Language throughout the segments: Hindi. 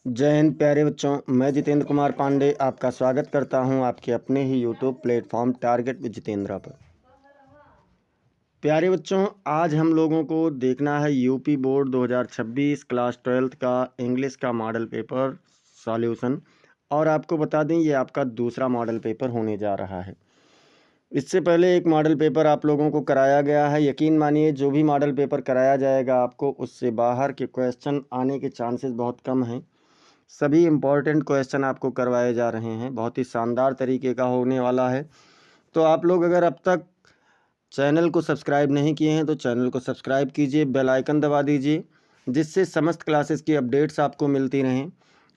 जय हिंद प्यारे बच्चों, मैं जितेंद्र कुमार पांडे आपका स्वागत करता हूं आपके अपने ही YouTube platform target with Jitendra पर। प्यारे बच्चों, आज हम लोगों को देखना है यूपी बोर्ड 2026 क्लास 12th का इंग्लिश का मॉडल पेपर सॉल्यूशन। और आपको बता दें ये आपका दूसरा मॉडल पेपर होने जा रहा है। इससे पहले एक मॉडल पेपर आप लोगों को कराया गया है। यकीन मानिए जो भी मॉडल पेपर कराया जाएगा आपको उससे बाहर के क्वेश्चन आने के चांसेस बहुत कम हैं। सभी इम्पॉर्टेंट क्वेश्चन आपको करवाए जा रहे हैं, बहुत ही शानदार तरीके का होने वाला है। तो आप लोग अगर अब तक चैनल को सब्सक्राइब नहीं किए हैं तो चैनल को सब्सक्राइब कीजिए, बेल आइकन दबा दीजिए, जिससे समस्त क्लासेस की अपडेट्स आपको मिलती रहें।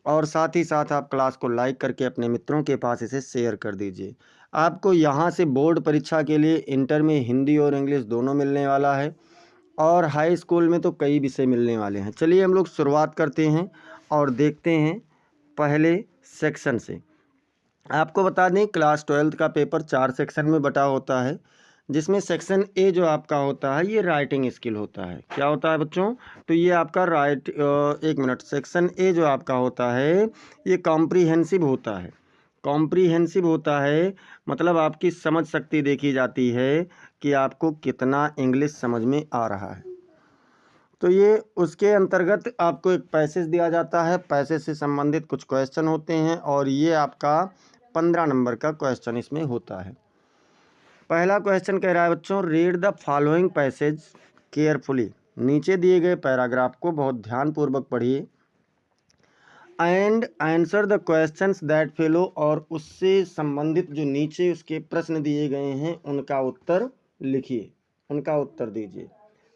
और साथ ही साथ आप क्लास को लाइक करके अपने मित्रों के पास इसे शेयर कर दीजिए। आपको यहाँ से बोर्ड परीक्षा के लिए इंटर में हिंदी और इंग्लिश दोनों मिलने वाला है, और हाई स्कूल में तो कई विषय मिलने वाले हैं। चलिए हम लोग शुरुआत करते हैं और देखते हैं पहले सेक्शन से। आपको बता दें क्लास 12th का पेपर 4 सेक्शन में बटा होता है, जिसमें सेक्शन ए जो आपका होता है ये राइटिंग स्किल होता है। क्या होता है बच्चों? तो ये आपका सेक्शन ए जो आपका होता है ये कॉम्प्रीहेंसिव होता है। कॉम्प्रीहेंसिव होता है मतलब आपकी समझ शक्ति देखी जाती है कि आपको कितना इंग्लिश समझ में आ रहा है। तो ये उसके अंतर्गत आपको एक पैसेज दिया जाता है, पैसेज से संबंधित कुछ क्वेश्चन होते हैं, और ये आपका 15 नंबर का क्वेश्चन इसमें होता है। पहला क्वेश्चन कह रहा है बच्चों, read the following passage carefully. नीचे दिए गए पैराग्राफ को बहुत ध्यानपूर्वक पढ़िए and answer the questions that follow, और उससे संबंधित जो नीचे उसके प्रश्न दिए गए हैं उनका उत्तर लिखिए, उनका उत्तर दीजिए।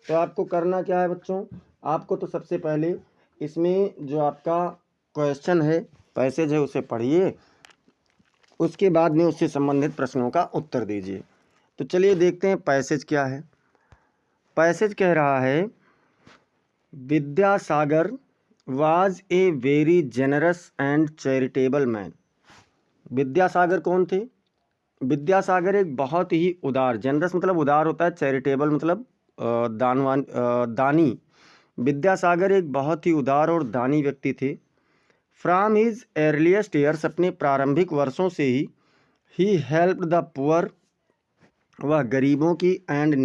तो आपको करना क्या है बच्चों? आपको तो सबसे पहले इसमें जो आपका क्वेश्चन है, पैसेज है, उसे पढ़िए, उसके बाद में उससे संबंधित प्रश्नों का उत्तर दीजिए। तो चलिए देखते हैं पैसेज क्या है। पैसेज कह रहा है, Vidyasagar was a very generous and charitable man. Vidyasagar कौन थे? विद्यासागर एक बहुत ही उदार, जेनरस मतलब उदार होता है, चैरिटेबल मतलब दानी। विद्यासागर एक बहुत ही उदार और दानी व्यक्ति थे। फ्रॉम हिज अर्लीस्ट ईयर्स, अपने प्रारंभिक वर्षों से ही हेल्प्ड द पुअर, वह गरीबों की एंड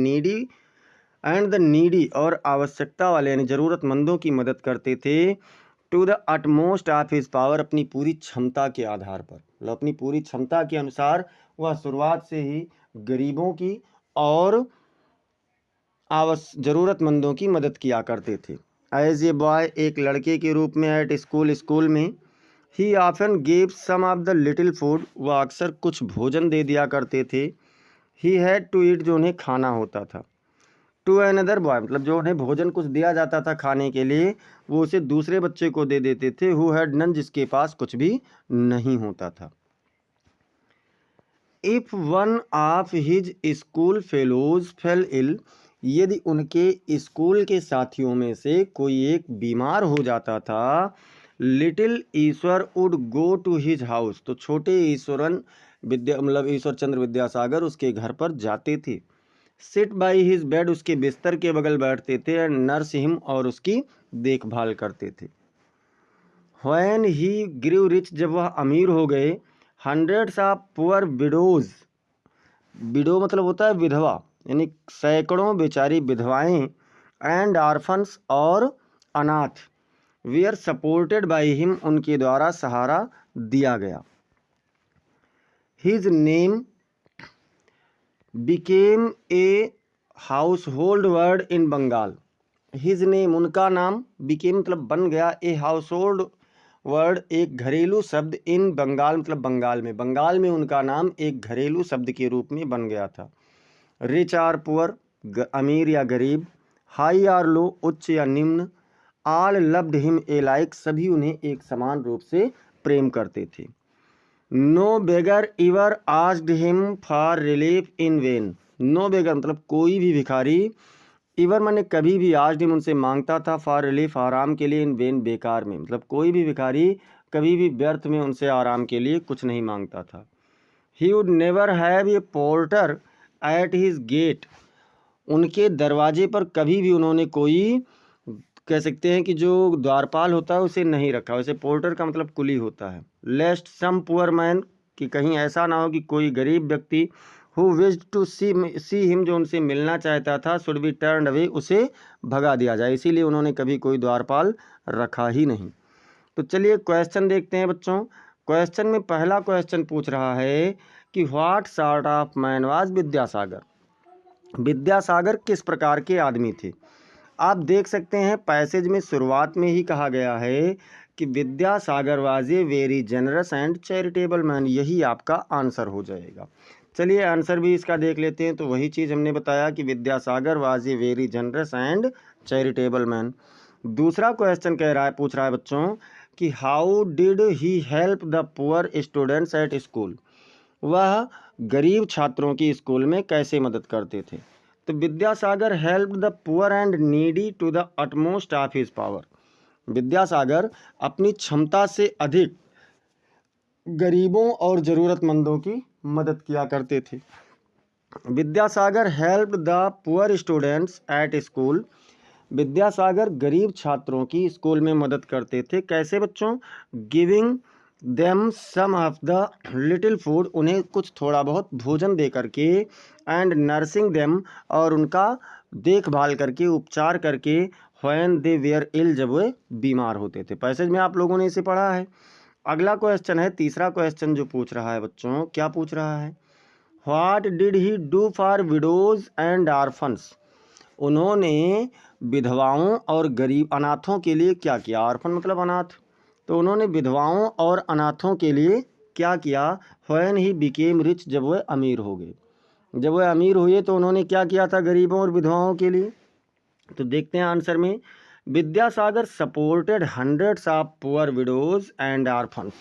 द नीडी, और आवश्यकता वाले यानी ज़रूरतमंदों की मदद करते थे। To the utmost of his power, अपनी पूरी क्षमता के आधार पर, मतलब अपनी पूरी क्षमता के अनुसार वह शुरुआत से ही गरीबों की और ज़रूरतमंदों की मदद किया करते थे। एज ए बॉय, एक लड़के के रूप में, एट स्कूल में, he often gave some of the little food, वह अक्सर कुछ भोजन दे दिया करते थे। ही हैड टू ईट, जो उन्हें खाना होता था। टू अनदर बॉय, मतलब जो उन्हें भोजन कुछ दिया जाता था खाने के लिए, वो उसे दूसरे बच्चे को दे देते थे। हु हैड नन, जिसके पास कुछ भी नहीं होता था। If one of his school fellows fell ill, यदि उनके स्कूल के साथियों में से कोई एक बीमार हो जाता था, little Ishwar would go to his house, तो छोटे ईश्वरन मतलब ईश्वर चंद्र विद्यासागर उसके घर पर जाते थे। सिट बाई हिज बेड, उसके बिस्तर के बगल बैठते थे। एंड नर्स हिम, और उसकी देखभाल करते थे। व्हेन ही ग्रीव रिच, जब वह अमीर हो गए, hundreds of poor widows, window मतलब होता है विधवा, यानी सैकड़ों बेचारी विधवाएं, एंड ऑर्फन्स, और अनाथ, we are supported by him, उनके द्वारा सहारा दिया गया। His name became a household word in Bengal. His name, उनका नाम, बिकेम मतलब बन गया, ए हाउस होल्ड वर्ड, एक घरेलू शब्द, इन बंगाल मतलब बंगाल में, बंगाल में उनका नाम एक घरेलू शब्द के रूप में बन गया था। रिच आर पुअर, अमीर या गरीब, हाई आर लो, उच्च या निम्न, all loved him alike, सभी उन्हें एक समान रूप से प्रेम करते थे। No beggar ever asked him for relief in vain, no beggar मतलब कोई भी भिखारी, इवर मैंने कभी भी, आस्क्ड हिम उनसे मांगता था, फॉर रिलीफ आराम के लिए, इन वेन बेकार में, मतलब कोई भी भिखारी कभी भी व्यर्थ में उनसे आराम के लिए कुछ नहीं मांगता था। He would never have a porter at his gate, उनके दरवाजे पर कभी भी उन्होंने कोई कह सकते हैं कि जो द्वारपाल होता है उसे नहीं रखा। वैसे पोर्टर का मतलब कुली होता है। लेस्ट सम पुअर मैन, कि कहीं ऐसा ना हो कि कोई गरीब व्यक्ति who wished to see him, जो उनसे मिलना चाहता था, शुड बी टर्न्ड अवे, उसे भगा दिया जाए। इसीलिए उन्होंने कभी कोई द्वारपाल रखा ही नहीं। तो चलिए क्वेश्चन देखते हैं बच्चों। क्वेश्चन में पहला क्वेश्चन पूछ रहा है कि what sort of man was Vidyasagar. Vidyasagar किस प्रकार के आदमी थे। आप देख सकते हैं पैसेज में शुरुआत में ही कहा गया है कि Vidyasagar was a very generous and charitable man. यही आपका आंसर हो जाएगा। चलिए आंसर भी इसका देख लेते हैं। तो वही चीज़ हमने बताया कि Vidyasagar was a very generous and charitable man. दूसरा क्वेश्चन कह रहा है, पूछ रहा है बच्चों कि how did he help the poor students at school. वह गरीब छात्रों की स्कूल में कैसे मदद करते थे। तो Vidyasagar help the poor and needy to the utmost of his power. Vidyasagar अपनी क्षमता से अधिक गरीबों और ज़रूरतमंदों की मदद किया करते थे। Vidyasagar help the poor students at school. Vidyasagar गरीब छात्रों की स्कूल में मदद करते थे। कैसे बच्चों? Giving them some of the little food, उन्हें कुछ थोड़ा बहुत भोजन दे करके, एंड नर्सिंग देम, और उनका देखभाल करके, उपचार करके, व्हेन दे वेयर इल, जब वे बीमार होते थे। पैसेज में आप लोगों ने इसे पढ़ा है। अगला क्वेश्चन है, तीसरा क्वेश्चन जो पूछ रहा है बच्चों, क्या पूछ रहा है? What did he do for widows and orphans. उन्होंने विधवाओं और गरीब अनाथों के लिए क्या किया। ऑर्फन मतलब अनाथ। तो उन्होंने विधवाओं और अनाथों के लिए क्या किया। व्हेन ही बिकेम रिच, जब वह अमीर हो गए। जब वह अमीर हुए तो उन्होंने क्या किया था गरीबों और विधवाओं के लिए। तो देखते हैं आंसर में, Vidyasagar supported hundreds of poor widows and orphans.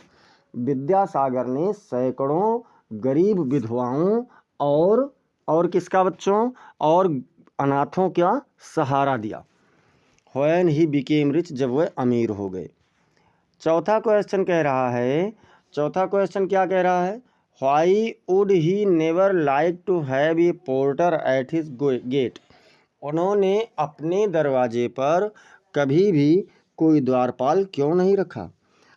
Vidyasagar ने सैकड़ों गरीब विधवाओं और किसका बच्चों, और अनाथों का सहारा दिया। व्हेन ही बिकेम रिच, जब वह अमीर हो गए। चौथा क्वेश्चन कह रहा है, चौथा क्वेश्चन क्या कह रहा है? Why would he never like to have a porter at his gate. उन्होंने अपने दरवाजे पर कभी भी कोई द्वारपाल क्यों नहीं रखा।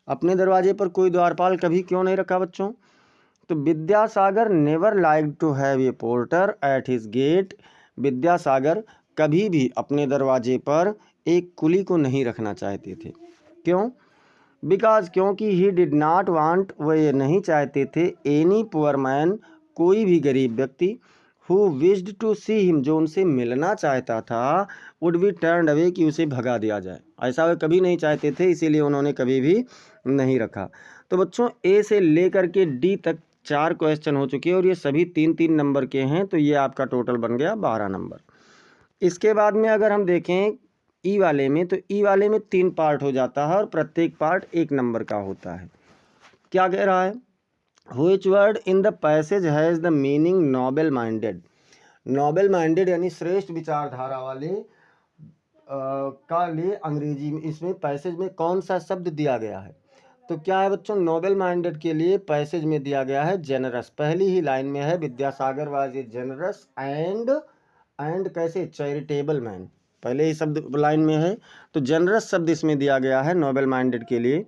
अपने दरवाजे पर कोई द्वारपाल कभी क्यों नहीं रखा बच्चों? तो Vidyasagar never like to have a porter at his gate. Vidyasagar कभी भी अपने दरवाजे पर एक कुली को नहीं रखना चाहते थे। क्यों? बिकॉज, क्योंकि ही डिड नॉट वांट, वह ये नहीं चाहते थे, एनी पुअर मैन, कोई भी गरीब व्यक्ति, who wished to see him, जो उनसे मिलना चाहता था, वुड बी टर्न्ड अवे, कि उसे भगा दिया जाए। ऐसा वे कभी नहीं चाहते थे, इसीलिए उन्होंने कभी भी नहीं रखा। तो बच्चों ए से लेकर के डी तक 4 क्वेश्चन हो चुके हैं और ये सभी 3-3 नंबर के हैं। तो ये आपका टोटल बन गया 12 नंबर। इसके बाद में अगर हम देखें ई वाले में, तो ई वाले में 3 पार्ट हो जाता है और प्रत्येक पार्ट 1 नंबर का होता है। क्या कह रहा है? Which word in the passage has the meaning noble minded. Noble minded यानी श्रेष्ठ विचारधारा वाले का लिए अंग्रेजी में इसमें पैसेज में कौन सा शब्द दिया गया है। तो क्या है बच्चों? नोबल माइंडेड के लिए पैसेज में दिया गया है जेनरस। पहली ही लाइन में है, Vidyasagar was a generous and कैसे, चैरिटेबल मैन। पहले ही शब्द लाइन में है, तो जेनरस शब्द इसमें दिया गया है नोबल माइंडेड के लिए।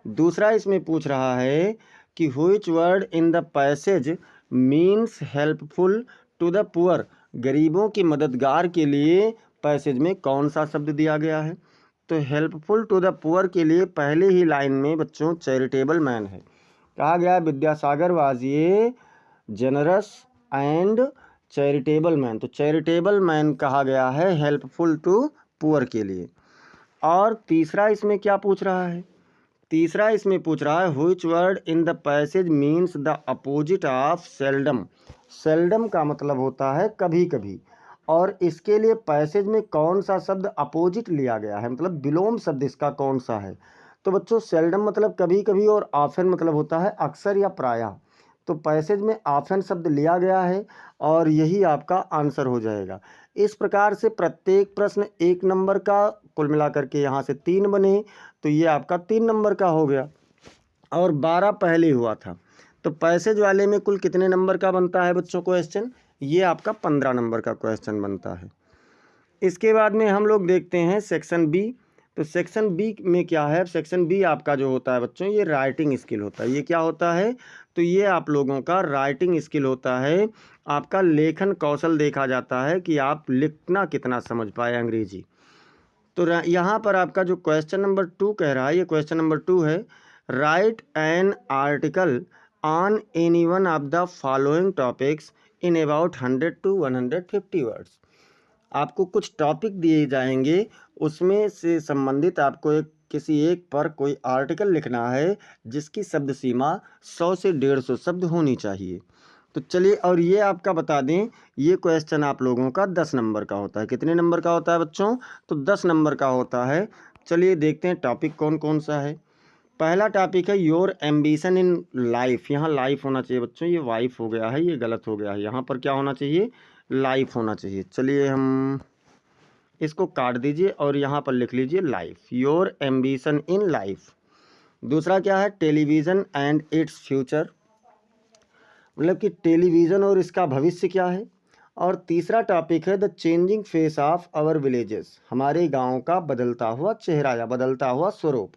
दूसरा इसमें पूछ रहा है कि which word in the passage means helpful to the poor. गरीबों की मददगार के लिए पैसेज में कौन सा शब्द दिया गया है। तो हेल्पफुल टू द पुअर के लिए पहले ही लाइन में बच्चों चैरिटेबल मैन है। कहा गया Vidyasagar was a generous and charitable man. तो चैरिटेबल मैन कहा गया है हेल्पफुल टू पुअर के लिए। और तीसरा इसमें क्या पूछ रहा है? तीसरा इसमें पूछ रहा है which word in the passage means the opposite of seldom. Seldom का मतलब होता है कभी कभी, और इसके लिए पैसेज में कौन सा शब्द अपोजिट लिया गया है, मतलब विलोम शब्द इसका कौन सा है। तो बच्चों सेल्डम मतलब कभी कभी और ऑफन मतलब होता है अक्सर या प्रायः। तो पैसेज में ऑफन शब्द लिया गया है और यही आपका आंसर हो जाएगा। इस प्रकार से प्रत्येक प्रश्न 1 नंबर का, कुल मिलाकर के यहाँ से 3 बने, तो ये आपका 3 नंबर का हो गया और 12 पहले हुआ था। तो पैसेज वाले में कुल कितने नंबर का बनता है बच्चों क्वेश्चन? ये आपका 15 नंबर का क्वेश्चन बनता है। इसके बाद में हम लोग देखते हैं सेक्शन बी। तो सेक्शन बी में क्या है, सेक्शन बी आपका जो होता है बच्चों, ये राइटिंग स्किल होता है। ये क्या होता है, तो ये आप लोगों का राइटिंग स्किल होता है, आपका लेखन कौशल देखा जाता है कि आप लिखना कितना समझ पाए अंग्रेजी। तो यहाँ पर आपका जो क्वेश्चन नंबर 2 कह रहा है, ये क्वेश्चन नंबर 2 है, write an article on any one of the following topics in about 100 to 150 words. आपको कुछ टॉपिक दिए जाएंगे, उसमें से संबंधित आपको किसी एक पर कोई आर्टिकल लिखना है जिसकी शब्द सीमा 100 से 150 शब्द होनी चाहिए। तो चलिए, और ये आपका बता दें, ये क्वेश्चन आप लोगों का 10 नंबर का होता है। कितने नंबर का होता है बच्चों, तो 10 नंबर का होता है। चलिए देखते हैं टॉपिक कौन कौन सा है। पहला टॉपिक है योर एम्बिशन इन लाइफ। यहाँ लाइफ होना चाहिए बच्चों, ये वाइफ हो गया है, ये गलत हो गया है। यहाँ पर क्या होना चाहिए, लाइफ होना चाहिए। चलिए हम इसको काट दीजिए और यहाँ पर लिख लीजिए life, your ambition in life. दूसरा क्या है, टेलीविज़न एंड इट्स फ्यूचर, मतलब कि टेलीविज़न और इसका भविष्य क्या है। और तीसरा टॉपिक है the changing face of our villages, हमारे गांव का बदलता हुआ चेहरा या बदलता हुआ स्वरूप।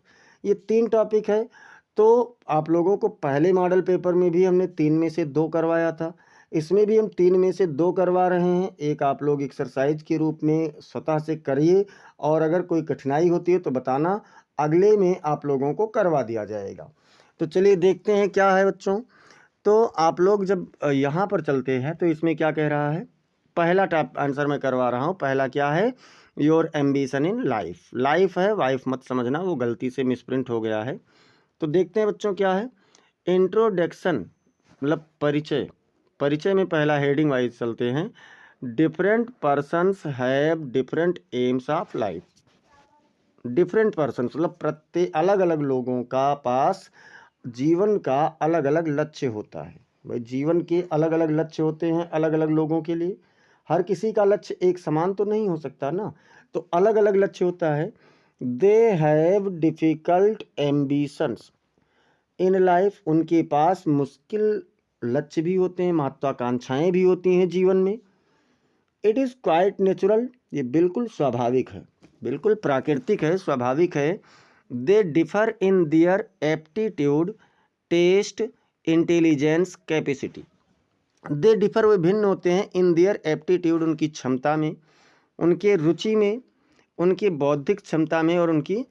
ये 3 टॉपिक है। तो आप लोगों को पहले मॉडल पेपर में भी हमने 3 में से 2 करवाया था, इसमें भी हम 3 में से 2 करवा रहे हैं। एक आप लोग एक्सरसाइज के रूप में स्वतः से करिए, और अगर कोई कठिनाई होती है तो बताना, अगले में आप लोगों को करवा दिया जाएगा। तो चलिए देखते हैं क्या है बच्चों। तो आप लोग जब यहाँ पर चलते हैं तो इसमें क्या कह रहा है, पहला टॉप आंसर मैं करवा रहा हूँ। पहला क्या है, your ambition in life. Life है, वाइफ मत समझना, वो गलती से मिसप्रिंट हो गया है। तो देखते हैं बच्चों क्या है, इंट्रोडक्शन मतलब परिचय। परिचय में पहला हेडिंग वाइज चलते हैं, different persons have different AIIMS of life. Different persons मतलब प्रत्येक अलग अलग लोगों का पास जीवन का अलग अलग लक्ष्य होता है। भाई जीवन के अलग अलग लक्ष्य होते हैं अलग अलग लोगों के लिए, हर किसी का लक्ष्य एक समान तो नहीं हो सकता ना, तो अलग अलग लक्ष्य होता है। They have difficult ambitions in life, उनके पास मुश्किल लक्ष्य भी होते हैं, महत्वाकांक्षाएं भी होती हैं जीवन में। इट इज़ क्वाइट नेचुरल, ये बिल्कुल स्वाभाविक है, बिल्कुल प्राकृतिक है, स्वाभाविक है। They differ in their aptitude, test, intelligence, capacity. They differ, वे भिन्न होते हैं, इन दियर एप्टीट्यूड, उनकी क्षमता में, उनके रुचि में, उनकी बौद्धिक क्षमता में, और उनकी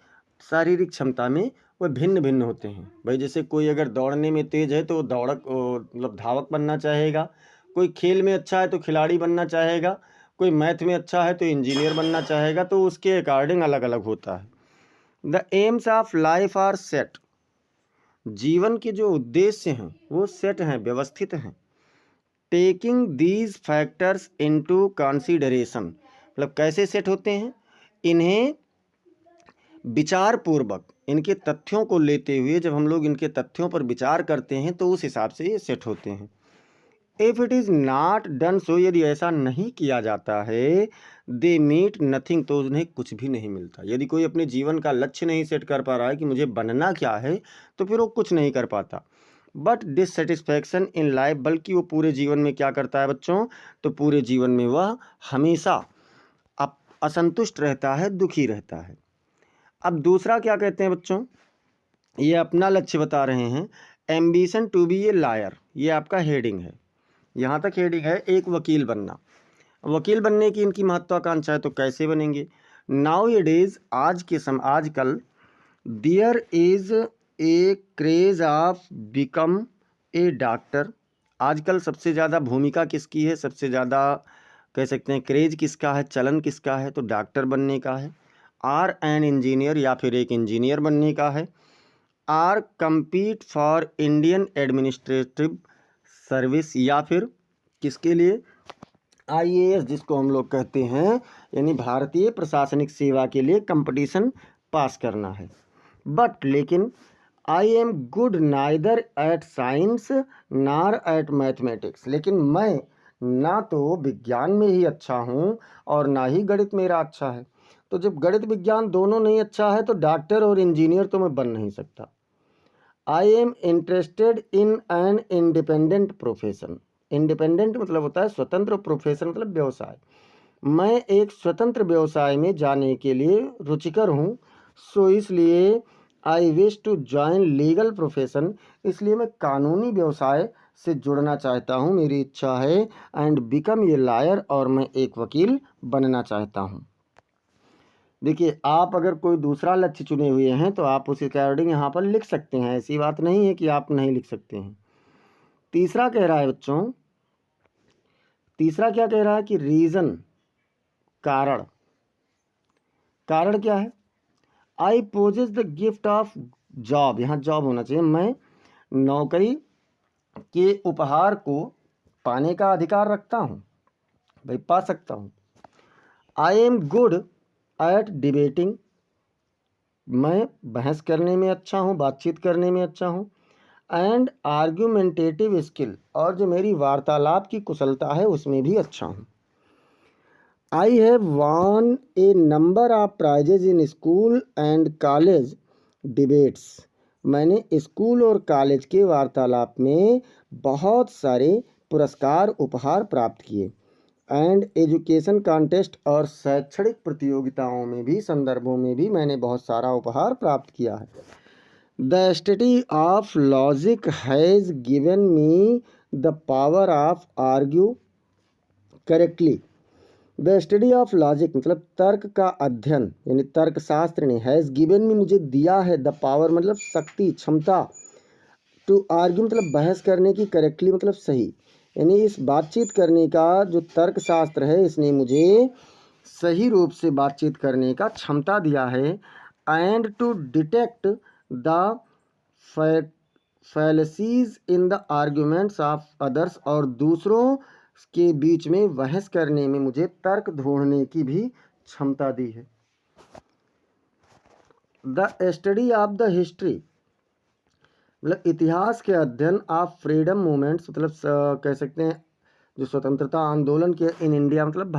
शारीरिक क्षमता में वे भिन्न भिन्न होते हैं। भाई जैसे कोई अगर दौड़ने में तेज है तो वो दौड़क मतलब धावक बनना चाहेगा, कोई खेल में अच्छा है तो खिलाड़ी बनना चाहेगा, कोई मैथ में अच्छा है तो इंजीनियर बनना चाहेगा, तो उसके अकॉर्डिंग अलग अलग होता है। The aims of life are set, जीवन के जो उद्देश्य हैं वो सेट हैं, व्यवस्थित हैं। Taking these factors into consideration, मतलब कैसे सेट होते हैं, इन्हें विचार पूर्वक, इनके तथ्यों को लेते हुए, जब हम लोग इनके तथ्यों पर विचार करते हैं तो उस हिसाब से ये सेट होते हैं। If it is not done so, यदि ऐसा नहीं किया जाता है, दे मीट नथिंग, तो उन्हें कुछ भी नहीं मिलता। यदि कोई अपने जीवन का लक्ष्य नहीं सेट कर पा रहा है कि मुझे बनना क्या है, तो फिर वो कुछ नहीं कर पाता। बट डिससेटिस्फैक्शन इन लाइफ, बल्कि वो पूरे जीवन में क्या करता है बच्चों, तो पूरे जीवन में वह हमेशा असंतुष्ट रहता है, दुखी रहता है। अब दूसरा क्या कहते हैं बच्चों, ये अपना लक्ष्य बता रहे हैं, ambition to be a lawyer, ये आपका हेडिंग है, यहाँ तक हेडिंग है, एक वकील बनना। वकील बनने की इनकी महत्वाकांक्षा है, तो कैसे बनेंगे। नाउ इट इज़, आजकल, there is a craze of become a doctor. आजकल सबसे ज़्यादा भूमिका किसकी है, सबसे ज़्यादा कह सकते हैं क्रेज किसका है, चलन किसका है, तो डॉक्टर बनने का है। आर एन इंजीनियर, या फिर एक इंजीनियर बनने का है। Or compete for Indian administrative service, या फिर किसके लिए, आईएएस जिसको हम लोग कहते हैं, यानी भारतीय प्रशासनिक सेवा के लिए कंपटीशन पास करना है। बट लेकिन I am good neither at science nor at mathematics, लेकिन मैं ना तो विज्ञान में ही अच्छा हूँ और ना ही गणित मेरा अच्छा है। तो जब गणित विज्ञान दोनों नहीं अच्छा है तो डॉक्टर और इंजीनियर तो मैं बन नहीं सकता। I am interested in an independent profession. Independent मतलब होता है स्वतंत्र, प्रोफेशन मतलब व्यवसाय। मैं एक स्वतंत्र व्यवसाय में जाने के लिए रुचिकर हूँ, सो इसलिए I wish to join legal profession, इसलिए मैं कानूनी व्यवसाय से जुड़ना चाहता हूँ, मेरी इच्छा है। एंड बिकम ए लायर, और मैं एक वकील बनना चाहता हूँ। देखिए, आप अगर कोई दूसरा लक्ष्य चुने हुए हैं तो आप उस अकॉर्डिंग यहाँ पर लिख सकते हैं, ऐसी बात नहीं है कि आप नहीं लिख सकते हैं। तीसरा कह रहा है बच्चों, तीसरा क्या कह रहा है कि रीज़न, कारण। कारण क्या है? आई poses the gift of job, यहाँ जॉब होना चाहिए, मैं नौकरी के उपहार को पाने का अधिकार रखता हूँ, भाई पा सकता हूँ। आई एम गुड एट डिबेटिंग, मैं बहस करने में अच्छा हूँ, बातचीत करने में अच्छा हूँ। एंड आर्ग्यूमेंटेटिव स्किल, और जो मेरी वार्तालाप की कुशलता है उसमें भी अच्छा हूँ। I have won a number of prizes in school and college debates, मैंने स्कूल और कॉलेज के वार्तालाप में बहुत सारे पुरस्कार उपहार प्राप्त किए। एंड एजुकेशन कॉन्टेस्ट, और शैक्षणिक प्रतियोगिताओं में भी, संदर्भों में भी मैंने बहुत सारा उपहार प्राप्त किया है। The study of logic has given me the power of argue correctly, the study of logic मतलब तर्क का अध्ययन, यानी तर्कशास्त्र ने, हैज़ गिवन में मुझे दिया है, द पावर मतलब शक्ति, क्षमता, टू आर्ग्यू मतलब बहस करने की, करेक्टली मतलब सही, यानी इस बातचीत करने का जो तर्कशास्त्र है इसने मुझे सही रूप से बातचीत करने का क्षमता दिया है। And to detect the fallacies in the arguments of others, और दूसरों के बीच में बहस करने में मुझे तर्क ढूंढने की भी क्षमता दी है। The study of the history मतलब इतिहास के अध्ययन ऑफ फ्रीडम मूवमेंट्स, मतलब कह सकते हैं जो स्वतंत्रता आंदोलन के, इन इंडिया मतलब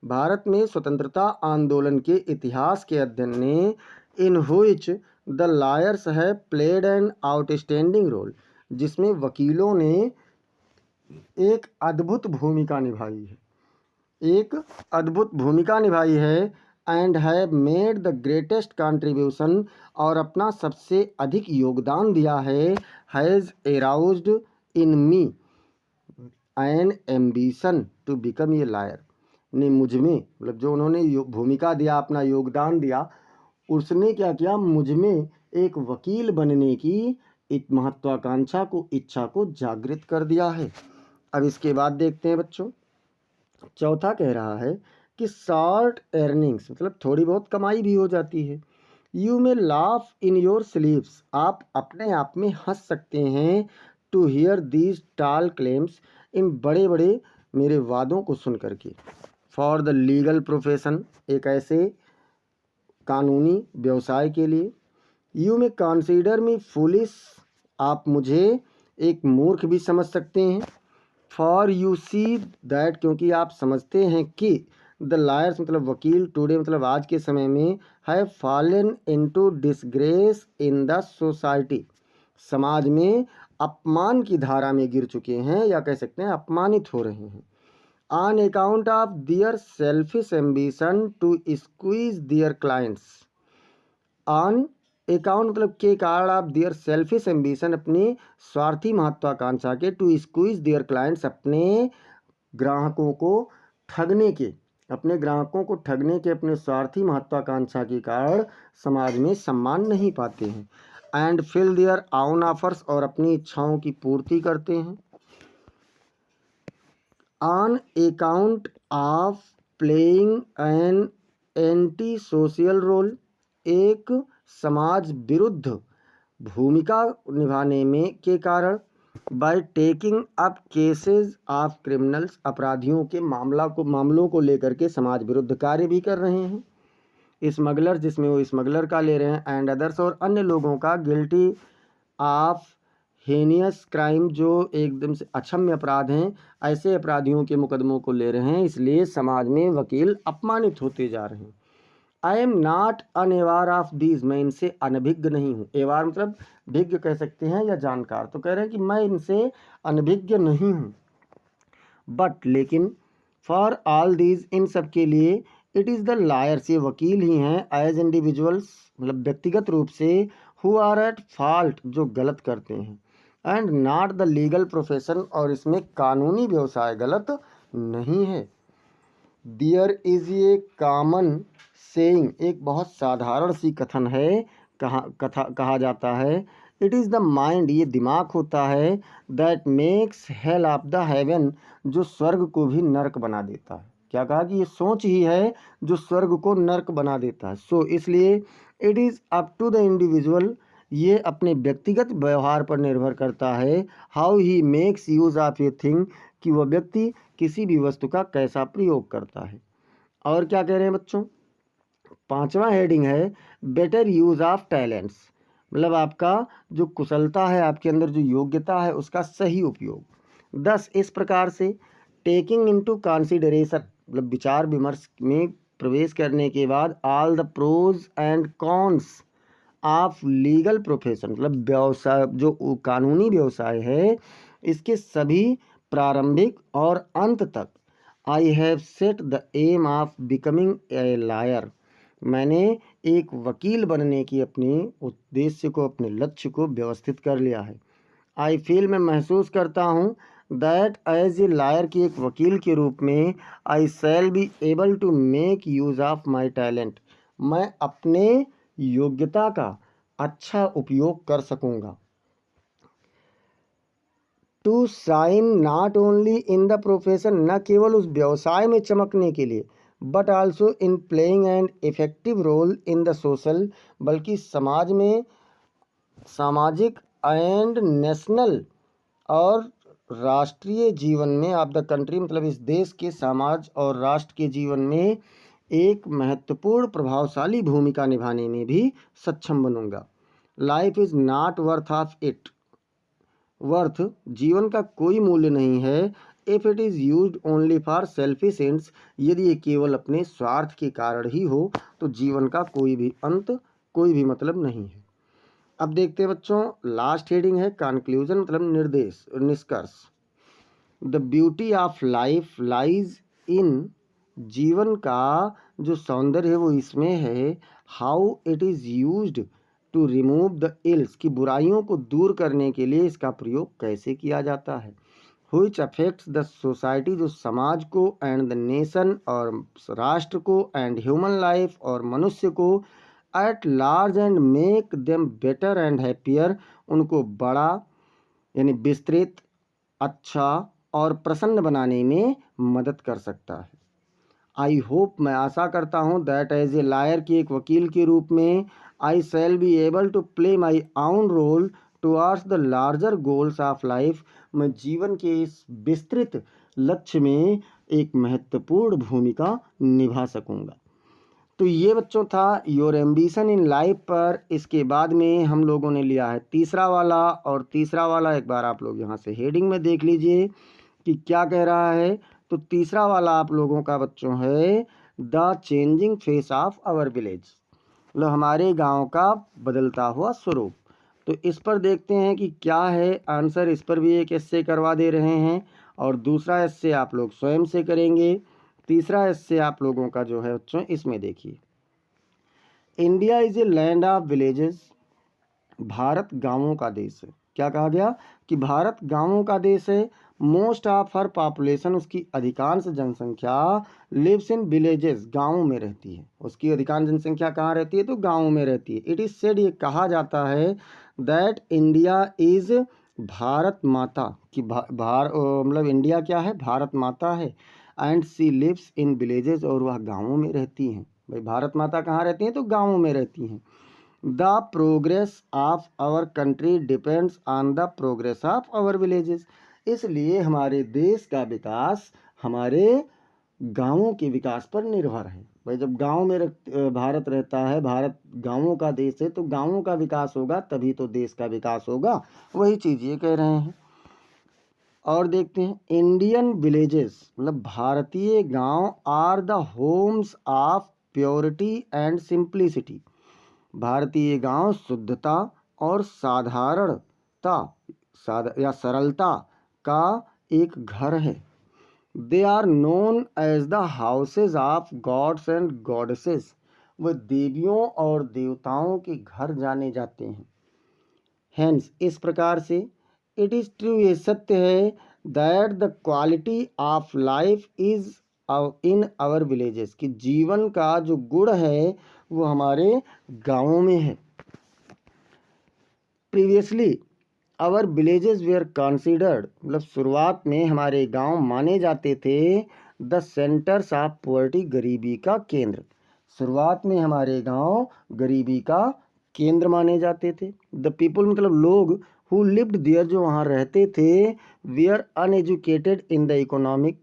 भारत में स्वतंत्रता आंदोलन के इतिहास के अध्ययन ने, इन हुइच द लायर्स है प्लेड एन आउटस्टैंडिंग रोल, जिसमें वकीलों ने एक अद्भुत भूमिका निभाई है, एक अद्भुत भूमिका निभाई है। And have made the greatest contribution, और अपना सबसे अधिक योगदान दिया है। Has aroused in me an ambition to become a lawyer, ने मुझ में, मतलब जो उन्होंने भूमिका दिया, अपना योगदान दिया, उसने क्या किया, मुझ में एक वकील बनने की एक महत्वाकांक्षा को, इच्छा को जागृत कर दिया है। अब इसके बाद देखते हैं बच्चों, चौथा कह रहा है कि शॉर्ट अर्निंग्स मतलब थोड़ी बहुत कमाई भी हो जाती है। यू में लाफ इन योर स्लीव्स, आप अपने आप में हंस सकते हैं। टू हियर दीज टाल क्लेम्स, इन बड़े बड़े मेरे वादों को सुन करके। फॉर द लीगल प्रोफेशन, एक ऐसे कानूनी व्यवसाय के लिए। यू में कंसीडर मी फुलिश, आप मुझे एक मूर्ख भी समझ सकते हैं। फॉर यू सी दैट, क्योंकि आप समझते हैं कि द लायर्स मतलब वकील, टुडे मतलब आज के समय में, have fallen into disgrace in the society, समाज में अपमान की धारा में गिर चुके हैं, या कह सकते हैं अपमानित हो रहे हैं। On account of their selfish ambition to squeeze their clients, on account मतलब के कारण, आप दियर सेल्फिश एम्बिशन अपनी स्वार्थी महत्वाकांक्षा के, टू स्क्वीज दियर क्लाइंट्स अपने ग्राहकों को ठगने के, अपने ग्राहकों को ठगने के अपने स्वार्थी महत्वाकांक्षा के कारण समाज में सम्मान नहीं पाते हैं। एंड फिल दियर आउन ऑफर्स, और अपनी इच्छाओं की पूर्ति करते हैं। On account of playing an anti social role, एक समाज विरुद्ध भूमिका निभाने में के कारण। By taking up cases of criminals, अपराधियों के मामलों को लेकर के समाज विरुद्ध कार्य भी कर रहे हैं। स्मगलर, जिसमें वो स्मगलर का ले रहे हैं। एंड अदर्स, और अन्य लोगों का, गिल्टी ऑफ हेनियस क्राइम, जो एकदम से अक्षम्य अपराध हैं, ऐसे अपराधियों के मुकदमों को ले रहे हैं, इसलिए समाज में वकील अपमानित होते जा रहे हैं। I am not unaware of these, मैं इनसे अनभिज्ञ नहीं हूँ। एवार मतलब भिज्ञ कह सकते हैं या जानकार, तो कह रहे हैं कि मैं इनसे अनभिज्ञ नहीं हूँ। बट लेकिन, फॉर ऑल दीज, इन सब के लिए, इट इज़ द लायर्स, ये वकील ही हैं, एज इंडिविजुअल्स मतलब व्यक्तिगत रूप से, हु आर एट फॉल्ट जो गलत करते हैं, and not the legal profession और इसमें कानूनी व्यवसाय गलत नहीं है। There is a common saying, एक बहुत साधारण सी कथन है, कहा जाता है, इट इज़ द माइंड, ये दिमाग होता है, that makes hell of the haven, जो स्वर्ग को भी नर्क बना देता है। क्या कहा कि ये सोच ही है जो स्वर्ग को नर्क बना देता है। सो इसलिए it is up to the individual, ये अपने व्यक्तिगत व्यवहार पर निर्भर करता है, how he makes use of a thing, कि वह व्यक्ति किसी भी वस्तु का कैसा प्रयोग करता है। और क्या कह रहे हैं बच्चों, पांचवा हेडिंग है बेटर यूज ऑफ टैलेंट्स, मतलब आपका जो कुशलता है, आपके अंदर जो योग्यता है, उसका सही उपयोग। 10 इस प्रकार से टेकिंग इनटू कंसीडरेशन, मतलब विचार विमर्श में प्रवेश करने के बाद, all the pros and cons of legal profession, मतलब व्यवसाय जो कानूनी व्यवसाय है, इसके सभी प्रारंभिक और अंत तक, I have set the aim of becoming a lawyer, मैंने एक वकील बनने की अपने उद्देश्य को, अपने लक्ष्य को व्यवस्थित कर लिया है। आई फील, मैं महसूस करता हूँ, दैट एज ए लायर की एक वकील के रूप में, I shall be able to make use of my talent, मैं अपने योग्यता का अच्छा उपयोग कर सकूंगा। To shine not only in the profession, न केवल उस व्यवसाय में चमकने के लिए, but also in playing and effective role in the social, बल्कि समाज में, सामाजिक एंड नेशनल और राष्ट्रीय जीवन में, ऑफ द कंट्री मतलब इस देश के, समाज और राष्ट्र के जीवन में एक महत्वपूर्ण प्रभावशाली भूमिका निभाने में भी सक्षम बनूंगा। Life is not worth of it, worth जीवन का कोई मूल्य नहीं है, if it is used only for selfish ends, यदि ये केवल अपने स्वार्थ के कारण ही हो तो जीवन का कोई भी अंत, कोई भी मतलब नहीं है। अब देखते हैं बच्चों, लास्ट हेडिंग है कंक्लूजन, मतलब निर्देश, निष्कर्ष। The beauty of life lies in, जीवन का जो सौंदर्य है वो इसमें है, how it is used to remove the ills, की बुराइयों को दूर करने के लिए इसका प्रयोग कैसे किया जाता है। which affects द सोसाइटी, जो समाज को, एंड द नेशन और राष्ट्र को, एंड ह्यूमन लाइफ और मनुष्य को, at large and make them better and happier, उनको बड़ा यानी विस्तृत, अच्छा और प्रसन्न बनाने में मदद कर सकता है। आई होप, मैं आशा करता हूँ, दैट एज ए लायर की एक वकील के रूप में, I shall be able to play my own role towards the larger goals of life, मैं जीवन के इस विस्तृत लक्ष्य में एक महत्वपूर्ण भूमिका निभा सकूंगा। तो ये बच्चों था योर एम्बिशन इन लाइफ पर। इसके बाद में हम लोगों ने लिया है तीसरा वाला, और तीसरा वाला एक बार आप लोग यहाँ से हेडिंग में देख लीजिए कि क्या कह रहा है। तो तीसरा वाला आप लोगों का बच्चों है the changing face of our village, मतलब हमारे गांव का बदलता हुआ स्वरूप। तो इस पर देखते हैं कि क्या है आंसर। इस पर भी एक एस्से करवा दे रहे हैं, और दूसरा एस्से आप लोग स्वयं से करेंगे। तीसरा एस्से आप लोगों का जो है बच्चों, इसमें देखिए, India is a land of villages, Bharat गांवों का देश है। क्या कहा गया कि भारत गांवों का देश है। मोस्ट ऑफ हर पॉपुलेशन, उसकी अधिकांश जनसंख्या, लिव्स इन विलेजेस, गांवों में रहती है। उसकी अधिकांश जनसंख्या कहाँ रहती है, तो गांवों में रहती है। इट इज सेड, ये कहा जाता है, दैट इंडिया इज, भारत माता की, मतलब इंडिया क्या है, भारत माता है, and she lives in villages, और वह गांवों में रहती हैं। भाई भारत माता कहाँ रहती हैं, तो गांवों में रहती हैं। The progress of our country depends on the progress of our villages, इसलिए हमारे देश का विकास हमारे गांवों के विकास पर निर्भर है। भाई जब गांव में भारत रहता है, भारत गांवों का देश है, तो गांवों का विकास होगा तभी तो देश का विकास होगा। वही चीज़ ये कह रहे हैं। और देखते हैं, इंडियन विलेजेस मतलब भारतीय गांव are the homes of purity and simplicity, भारतीय गांव शुद्धता और साधारणता, या सरलता का एक घर है। They are known as the houses of gods and goddesses, वह देवियों और देवताओं के घर जाने जाते हैं। हेंस इस प्रकार से इट इज़ ट्रू, ये सत्य है that the quality of life is in our villages, कि जीवन का जो गुण है वो हमारे गाँवों में है। Previously our villages were considered, मतलब शुरुआत में हमारे गांव माने जाते थे द सेंटर्स ऑफ पॉवर्टी, गरीबी का केंद्र। शुरुआत में हमारे गांव गरीबी का केंद्र माने जाते थे। द पीपल मतलब लोग हु लिव्ड देयर, जो वहाँ रहते थे, were uneducated in the economic,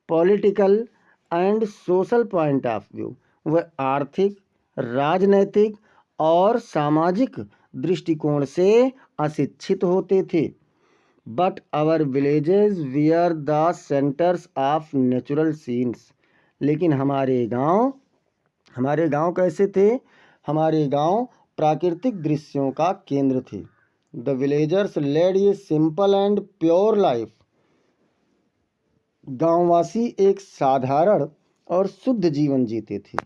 political and social point of view, वह आर्थिक, राजनैतिक और सामाजिक दृष्टिकोण से अशिक्षित होते थे। But our villages were the centres of natural scenes, लेकिन हमारे गांव कैसे थे? हमारे गांव प्राकृतिक दृश्यों का केंद्र थे। The villagers led a simple and pure life, गांववासी एक साधारण और शुद्ध जीवन जीते थे।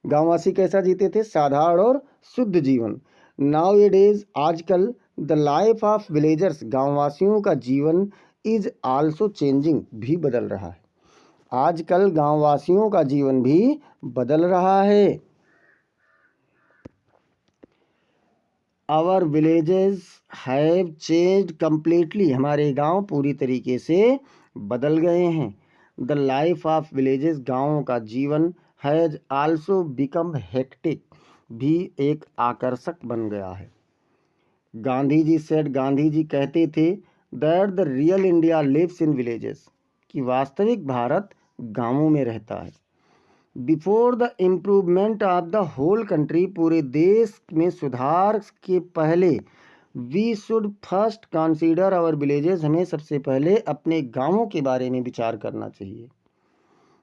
गांववासी कैसा जीते थे? साधारण और शुद्ध जीवन। नाउ ए डेज, आजकल द लाइफ ऑफ विलेजर्स, गांववासियों का जीवन इज आल्सो चेंजिंग, भी बदल रहा है। आजकल गांववासियों का जीवन भी बदल रहा है। Our villages have changed completely, हमारे गांव पूरी तरीके से बदल गए हैं। द लाइफ ऑफ विलेजेस, गाँवों का जीवन, हैज आल्सो बिकम हेक्टिक, भी एक आकर्षक बन गया है। गांधी जी सेड, गांधी जी कहते थे that the real India lives in villages, कि वास्तविक भारत गांवों में रहता है। Before the improvement of the whole country, पूरे देश में सुधार के पहले, we should first consider our villages, हमें सबसे पहले अपने गांवों के बारे में विचार करना चाहिए।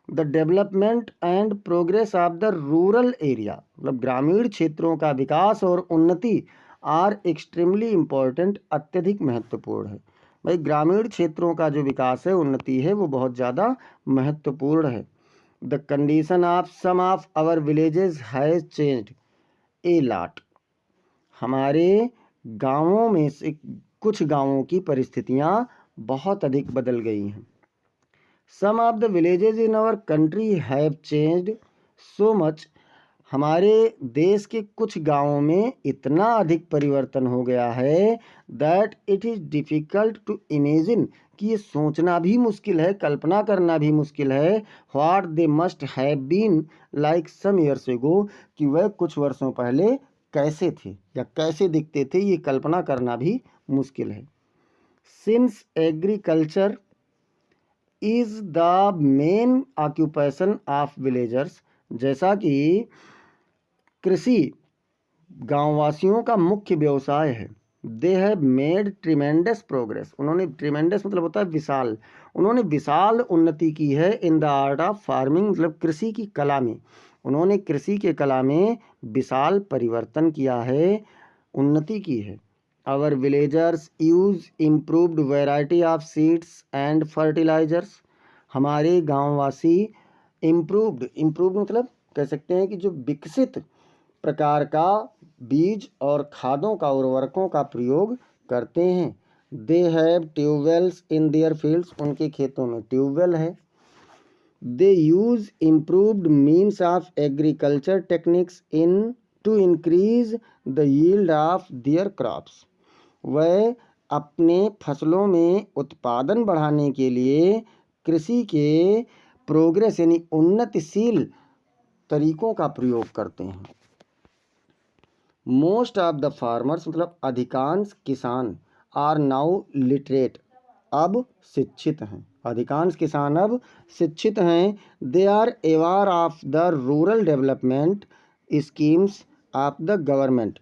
The development and progress of the rural area, मतलब ग्रामीण क्षेत्रों का विकास और उन्नति, आर एक्सट्रीमली इम्पोर्टेंट, अत्यधिक महत्वपूर्ण है। भाई ग्रामीण क्षेत्रों का जो विकास है, उन्नति है, वो बहुत ज़्यादा महत्वपूर्ण है। The condition of some of our villages has changed a lot, हमारे गाँवों में से कुछ गाँवों की परिस्थितियाँ बहुत अधिक बदल गई हैं। Some of the villages in our country have changed so much, हमारे देश के कुछ गाँवों में इतना अधिक परिवर्तन हो गया है that it is difficult to imagine, कि ये सोचना भी मुश्किल है, कल्पना करना भी मुश्किल है, what they must have been like some years ago, कि वह कुछ वर्षों पहले कैसे थे या कैसे दिखते थे, ये कल्पना करना भी मुश्किल है। Since agriculture is the main occupation of villagers, जैसा कि कृषि गांववासियों का मुख्य व्यवसाय है। They have made tremendous progress, उन्होंने, ट्रिमेंडस मतलब होता है विशाल, उन्होंने विशाल उन्नति की है in the art of farming, मतलब कृषि की कला में, उन्होंने कृषि के कला में विशाल परिवर्तन किया है, उन्नति की है। Our villagers use improved variety of seeds and fertilizers, हमारे गांववासी इम्प्रूव्ड मतलब कह सकते हैं कि जो विकसित प्रकार का बीज और खादों का, उर्वरकों का प्रयोग करते हैं। They have tubewells in their fields, उनके खेतों में ट्यूबवेल है। They use improved means of agriculture techniques in to increase the yield of their crops, वह अपने फसलों में उत्पादन बढ़ाने के लिए कृषि के प्रोग्रेस यानी उन्नतिशील तरीकों का प्रयोग करते हैं। मोस्ट ऑफ द फार्मर्स मतलब अधिकांश किसान आर नाउ लिटरेट, अब शिक्षित हैं, अधिकांश किसान अब शिक्षित हैं। They are aware of the rural development schemes of the government,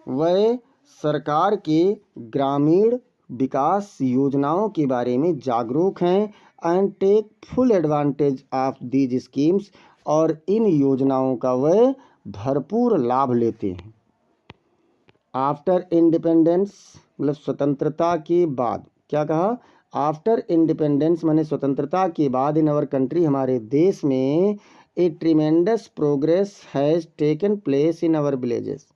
वह सरकार के ग्रामीण विकास योजनाओं के बारे में जागरूक हैं। And take full advantage of these schemes, और इन योजनाओं का वह भरपूर लाभ लेते हैं। आफ्टर इंडिपेंडेंस मतलब स्वतंत्रता के बाद, क्या कहा? आफ्टर इंडिपेंडेंस माने स्वतंत्रता के बाद इन आवर कंट्री हमारे देश में a tremendous progress has taken place in our villages.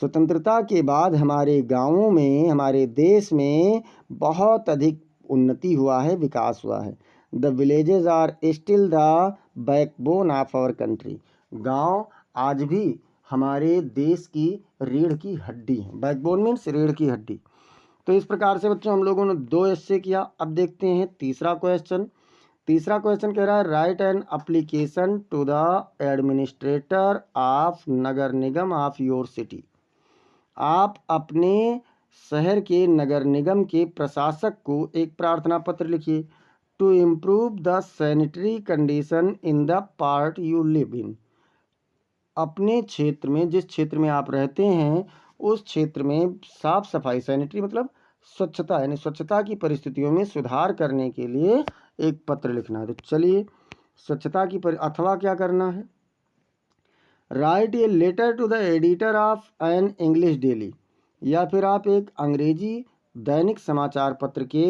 स्वतंत्रता के बाद हमारे गांवों में, हमारे देश में बहुत अधिक उन्नति हुआ है, विकास हुआ है। The villages are still the backbone of our country. गांव आज भी हमारे देश की रीढ़ की हड्डी है। बैकबोन मीन्स रीढ़ की हड्डी। तो इस प्रकार से बच्चों हम लोगों ने 2 ऐसे किया। अब देखते हैं तीसरा क्वेश्चन। तीसरा क्वेश्चन कह रहा है write an application to the administrator of Nagar Nigam of your city. आप अपने शहर के नगर निगम के प्रशासक को एक प्रार्थना पत्र लिखिए। To improve the sanitary condition in the part you live in. अपने क्षेत्र में, जिस क्षेत्र में आप रहते हैं, उस क्षेत्र में साफ सफाई, सैनिटरी मतलब स्वच्छता, यानी स्वच्छता की परिस्थितियों में सुधार करने के लिए एक पत्र लिखना है। तो चलिए स्वच्छता की अथवा क्या करना है, write a letter to the editor of an English daily, या फिर आप एक अंग्रेजी दैनिक समाचार पत्र के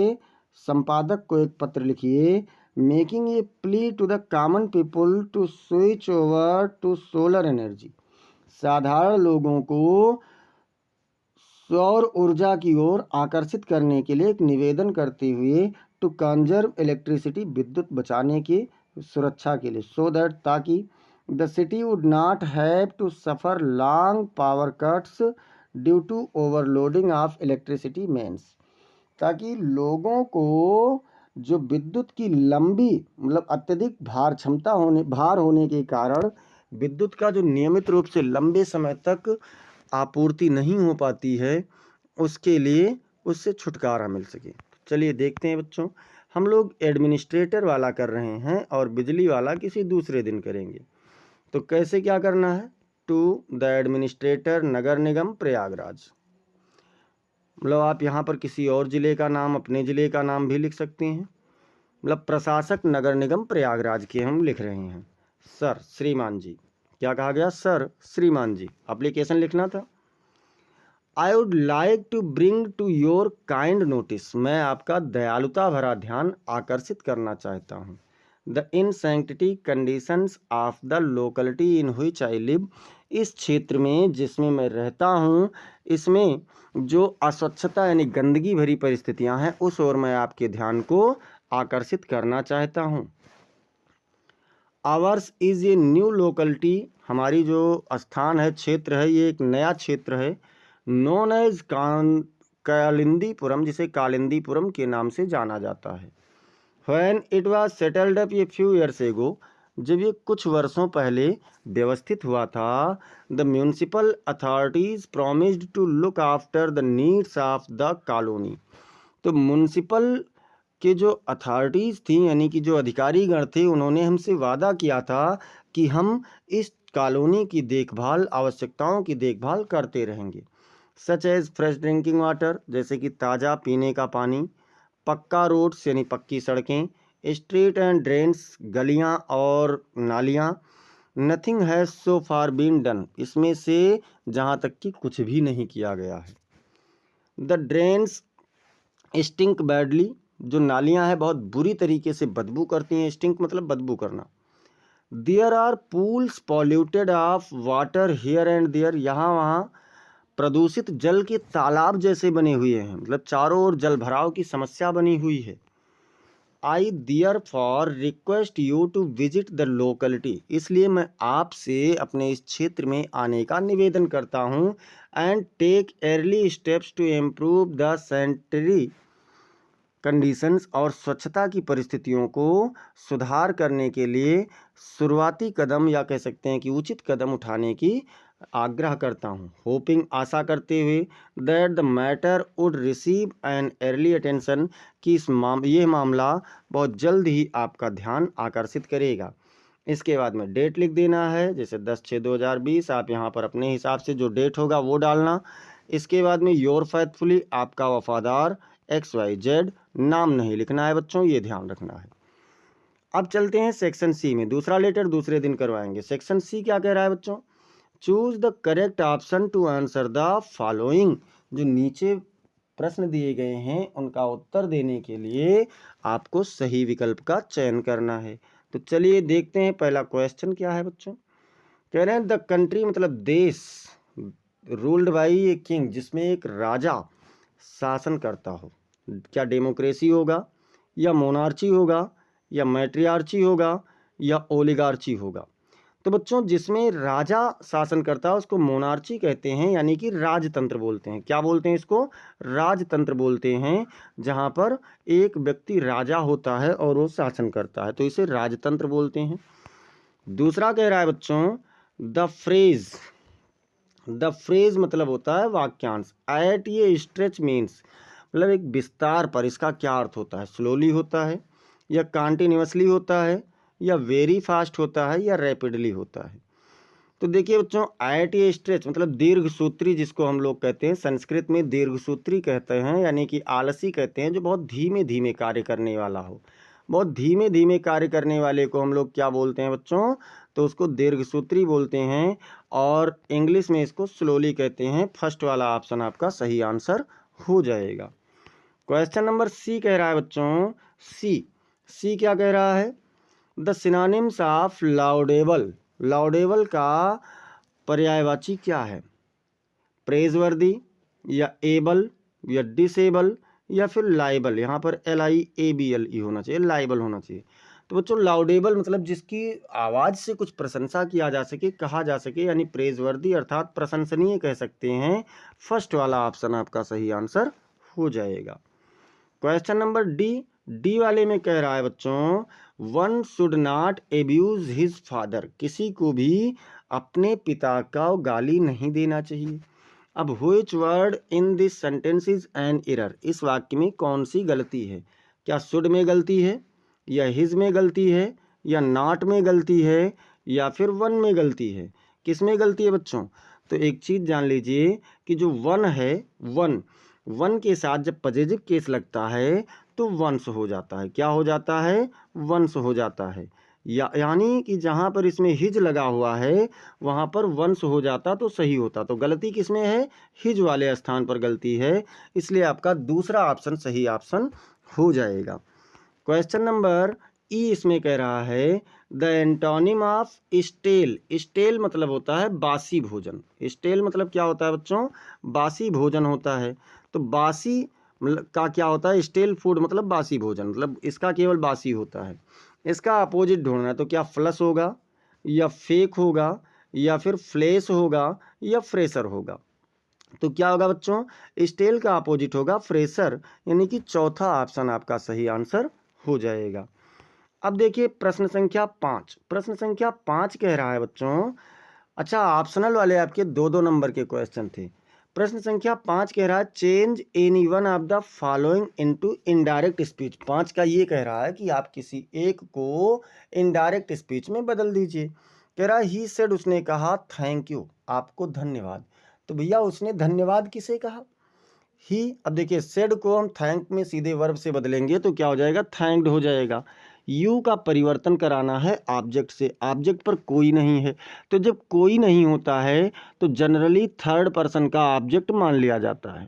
संपादक को एक पत्र लिखिए। Making a plea to the common people to switch over to solar energy. साधारण लोगों को सौर ऊर्जा की ओर आकर्षित करने के लिए एक निवेदन करते हुए टू कंजर्व इलेक्ट्रिसिटी, विद्युत बचाने की सुरक्षा के लिए, सो दैट, ताकि the city would not have to suffer long power cuts due to overloading of electricity mains. ताकि लोगों को जो विद्युत की लंबी मतलब अत्यधिक भार होने के कारण विद्युत का जो नियमित रूप से लंबे समय तक आपूर्ति नहीं हो पाती है, उसके लिए उससे छुटकारा मिल सके। चलिए देखते हैं बच्चों, हम लोग एडमिनिस्ट्रेटर वाला कर रहे हैं और बिजली वाला किसी दूसरे दिन करेंगे। तो कैसे क्या करना है, टू द एडमिनिस्ट्रेटर नगर निगम प्रयागराज। मतलब आप यहाँ पर किसी और ज़िले का नाम, अपने ज़िले का नाम भी लिख सकते हैं। मतलब प्रशासक नगर निगम प्रयागराज के हम लिख रहे हैं। सर, श्रीमान जी, क्या कहा गया, सर श्रीमान जी, एप्लीकेशन लिखना था। I would like to bring to your kind notice, मैं आपका दयालुता भरा ध्यान आकर्षित करना चाहता हूँ। The insanitary conditions of the locality in which I live, इस क्षेत्र में जिसमें मैं रहता हूँ, इसमें जो अस्वच्छता यानी गंदगी भरी परिस्थितियाँ हैं, उस ओर मैं आपके ध्यान को आकर्षित करना चाहता हूँ। Hours is a new locality, हमारी जो स्थान है, क्षेत्र है, ये एक नया क्षेत्र है। नोन एज कालिंदीपुरम, जिसे कालिंदीपुरम के नाम से जाना जाता है। When it was settled up a few years ago, जब ये कुछ वर्षों पहले व्यवस्थित हुआ था, the municipal authorities promised to look after the needs of the colony. तो म्यूनिसिपल के जो अथॉरिटीज़ थी, यानी कि जो अधिकारीगण थे, उन्होंने हमसे वादा किया था कि हम इस कॉलोनी की देखभाल, आवश्यकताओं की देखभाल करते रहेंगे। Such as fresh drinking water, जैसे कि ताज़ा पीने का पानी, पक्का रोड्स यानी पक्की सड़कें, स्ट्रीट एंड ड्रेन्स, गलियां और नालियां। Nothing has so far been done, इसमें से जहां तक कि कुछ भी नहीं किया गया है। द ड्रेन्स स्टिंक बैडली, जो नालियां हैं बहुत बुरी तरीके से बदबू करती हैं। स्टिंक मतलब बदबू करना। There are pools polluted of water here and there, यहाँ वहाँ प्रदूषित जल के तालाब जैसे बने हुए हैं, मतलब चारों ओर जल भराव की समस्या बनी हुई है। I therefore request you to visit the locality, इसलिए मैं आपसे अपने इस क्षेत्र में आने का निवेदन करता हूँ। And take early steps to improve the sanitary conditions, और स्वच्छता की परिस्थितियों को सुधार करने के लिए शुरुआती कदम या कह सकते हैं कि उचित कदम उठाने की आग्रह करता हूँ। होपिंग, आशा करते हुए, that the matter would receive an early attention, कि ये मामला बहुत जल्द ही आपका ध्यान आकर्षित करेगा। इसके बाद में डेट लिख देना है, जैसे 10/6/2020, आप यहाँ पर अपने हिसाब से जो डेट होगा वो डालना। इसके बाद में योर फैथफुली, आपका वफादार XYZ, नाम नहीं लिखना है बच्चों, ये ध्यान रखना है। अब चलते हैं सेक्शन सी में, दूसरा लेटर दूसरे दिन करवाएंगे। सेक्शन सी क्या कह रहा है बच्चों, choose the correct option to answer the following, जो नीचे प्रश्न दिए गए हैं उनका उत्तर देने के लिए आपको सही विकल्प का चयन करना है। तो चलिए देखते हैं पहला क्वेश्चन क्या है बच्चों। कह रहे हैं द कंट्री मतलब देश रूल्ड बाई ए किंग, जिसमें एक राजा शासन करता हो। क्या डेमोक्रेसी होगा, या मोनार्ची होगा, या मैट्रियार्ची होगा, या ओलिगार्ची होगा। तो बच्चों जिसमें राजा शासन करता है उसको मोनार्ची कहते हैं, यानी कि राजतंत्र बोलते हैं। क्या बोलते हैं इसको? राजतंत्र बोलते हैं, जहां पर एक व्यक्ति राजा होता है और वो शासन करता है, तो इसे राजतंत्र बोलते हैं। दूसरा कह रहा है बच्चों द फ्रेज मतलब होता है वाक्यांश। एट ये स्ट्रेच मीन्स मतलब एक विस्तार पर, इसका क्या अर्थ होता है? स्लोली होता है, या कॉन्टिन्यूसली होता है, या वेरी फास्ट होता है, या रैपिडली होता है। तो देखिए बच्चों एट ये स्ट्रेच मतलब दीर्घ सूत्री, जिसको हम लोग कहते हैं संस्कृत में दीर्घ सूत्री कहते हैं, यानी कि आलसी कहते हैं, जो बहुत धीमे धीमे कार्य करने वाला हो। बहुत धीमे धीमे कार्य करने वाले को हम लोग क्या बोलते हैं बच्चों? तो उसको दीर्घ सूत्री बोलते हैं, और इंग्लिश में इसको स्लोली कहते हैं। फर्स्ट वाला ऑप्शन आपका सही आंसर हो जाएगा। क्वेश्चन नंबर सी कह रहा है बच्चों सी क्या कह रहा है? द सिनोनिम्स ऑफ लाउडेबल, लाउडेबल का पर्यायवाची क्या है? प्रेजवर्दी, या एबल, या डिसेबल, या फिर लाइबल। यहाँ पर LIABLE होना चाहिए, लाइबल होना चाहिए। तो बच्चों लाउडेबल मतलब जिसकी आवाज़ से कुछ प्रशंसा किया जा सके, कहा जा सके, यानी प्रेजवर्दी अर्थात प्रशंसनीय कह सकते हैं। फर्स्ट वाला ऑप्शन आपका सही आंसर हो जाएगा। क्वेश्चन नंबर डी वाले में कह रहा है बच्चों one should not abuse his father, किसी को भी अपने पिता का गाली नहीं देना चाहिए। अब which word in this sentence is an error, इस वाक्य में कौन सी गलती है? क्या शुड में गलती है, या हिज में गलती है, या नॉट में गलती है, या फिर वन में गलती है? किस में गलती है बच्चों? तो एक चीज़ जान लीजिए कि जो वन है, वन के साथ जब पॉजिटिव केस लगता है तो वंस हो जाता है। क्या हो जाता है? वंस हो जाता है। यानी कि जहाँ पर इसमें हिज लगा हुआ है वहाँ पर वंस हो जाता तो सही होता। तो गलती किस में है? हिज वाले स्थान पर गलती है, इसलिए आपका दूसरा ऑप्शन सही ऑप्शन हो जाएगा। क्वेश्चन नंबर इसमें कह रहा है the antonym of stale, stale मतलब होता है बासी भोजन। स्टेल मतलब क्या होता है बच्चों? बासी भोजन होता है। तो बासी मतलब का क्या होता है? स्टेल फूड मतलब बासी भोजन, मतलब इसका केवल बासी होता है। इसका अपोजिट ढूंढना है, तो क्या फ्लश होगा, या फेक होगा, या फिर फ्लेश होगा, या फ्रेशर होगा? तो क्या होगा बच्चों? स्टेल का अपोजिट होगा फ्रेशर, यानी कि चौथा ऑप्शन आपका सही आंसर हो जाएगा। अब देखिए प्रश्न संख्या 5 कह रहा है बच्चों, अच्छा ऑप्शनल वाले आपके 2-2 नंबर के क्वेश्चन थे। प्रश्न संख्या 5 कह रहा है change any one of the following into indirect speech. 5 का ये कह रहा है कि आप किसी एक को इनडायरेक्ट स्पीच में बदल दीजिए। कह रहा है ही सेड, उसने कहा थैंक यू, आपको धन्यवाद। तो भैया उसने धन्यवाद किसे कहा? ही। अब देखिए सेड को हम थैंक में सीधे वर्ब से बदलेंगे तो क्या हो जाएगा? थैंक्ड हो जाएगा। यू का परिवर्तन कराना है ऑब्जेक्ट से, ऑब्जेक्ट पर कोई नहीं है। तो जब कोई नहीं होता है तो जनरली थर्ड पर्सन का ऑब्जेक्ट मान लिया जाता है।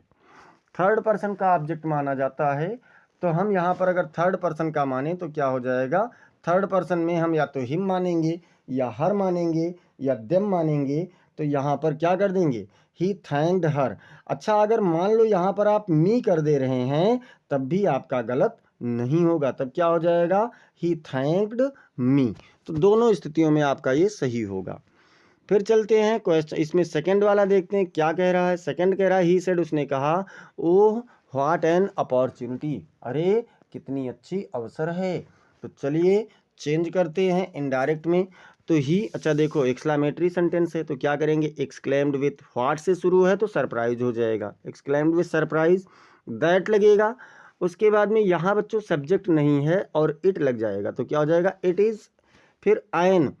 थर्ड पर्सन का ऑब्जेक्ट माना जाता है, तो हम यहाँ पर अगर थर्ड पर्सन का माने तो क्या हो जाएगा? थर्ड पर्सन में हम या तो हिम मानेंगे, या हर मानेंगे, या देम मानेंगे। तो यहाँ पर क्या कर देंगे? ही थैंक्ड हर। अच्छा अगर मान लो यहाँ पर आप मी कर दे रहे हैं तब भी आपका गलत नहीं होगा, तब क्या हो जाएगा? ही थैंक्ड मी। तो दोनों स्थितियों में आपका ये सही होगा। फिर चलते हैं क्वेश्चन, इसमें सेकंड वाला देखते हैं क्या कह रहा है। सेकंड कह रहा है ही सेड, उसने कहा ओह व्हाट एन अपॉर्चुनिटी, अरे कितनी अच्छी अवसर है। तो चलिए चेंज करते हैं इनडायरेक्ट में। तो ही, अच्छा देखो एक्सक्लेमेटरी सेंटेंस है तो क्या करेंगे? एक्सक्लेम्ड विथ व्हाट से शुरू है तो सरप्राइज हो जाएगा, एक्सक्लेम्ड विथ सरप्राइज, दैट लगेगा। उसके बाद में यहाँ बच्चों सब्जेक्ट नहीं है और इट लग जाएगा तो क्या हो जाएगा? It is. फिर एन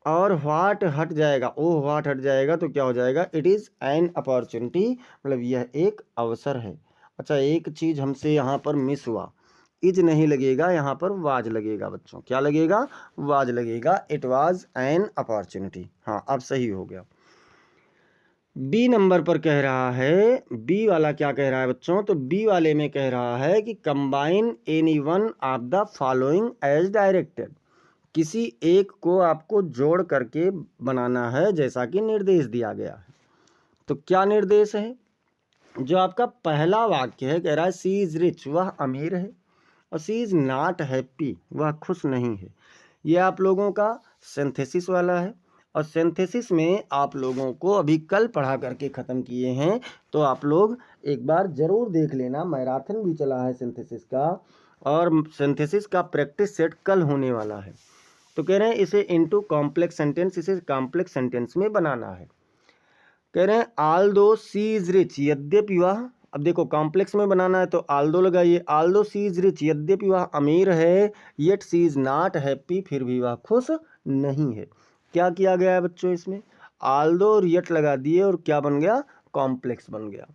और व्हाट हट जाएगा, ओ व्हाट हट जाएगा तो क्या हो जाएगा? इट इज़ एन अपॉर्चुनिटी, मतलब यह एक अवसर है। अच्छा एक चीज़ हमसे यहाँ पर मिस हुआ, इज नहीं लगेगा, यहाँ पर वाज लगेगा बच्चों। क्या लगेगा? वाज लगेगा। It was an opportunity. हाँ अब सही हो गया। बी नंबर पर कह रहा है, बी वाला क्या कह रहा है बच्चों, तो बी वाले में कह रहा है कि combine any one of the following as directed. किसी एक को आपको जोड़ करके बनाना है जैसा कि निर्देश दिया गया है। तो क्या निर्देश है, जो आपका पहला वाक्य है, कह रहा है सी इज रिच, वह अमीर है, और सी इज नॉट हैप्पी, वह खुश नहीं है। ये आप लोगों का सिंथेसिस वाला है, और सिंथेसिस में आप लोगों को अभी कल पढ़ा करके ख़त्म किए हैं, तो आप लोग एक बार ज़रूर देख लेना। मैराथन भी चला है सिंथेसिस का, और सिंथेसिस का प्रैक्टिस सेट कल होने वाला है। तो कह रहे हैं इसे इनटू कॉम्प्लेक्स सेंटेंस, इसे कॉम्प्लेक्स सेंटेंस में बनाना है। कह रहे हैं आल दो सी इज रिच, यद्यपि वह, अब देखो कॉम्प्लेक्स में बनाना है तो आल दो लगाइए, आल दो सी इज रिच, यद्यपि वह अमीर है, yet she is not happy, फिर भी वह खुश नहीं है। क्या किया गया है बच्चों, इसमें आल दो और येट लगा दिए, और क्या बन गया, कॉम्प्लेक्स बन गया।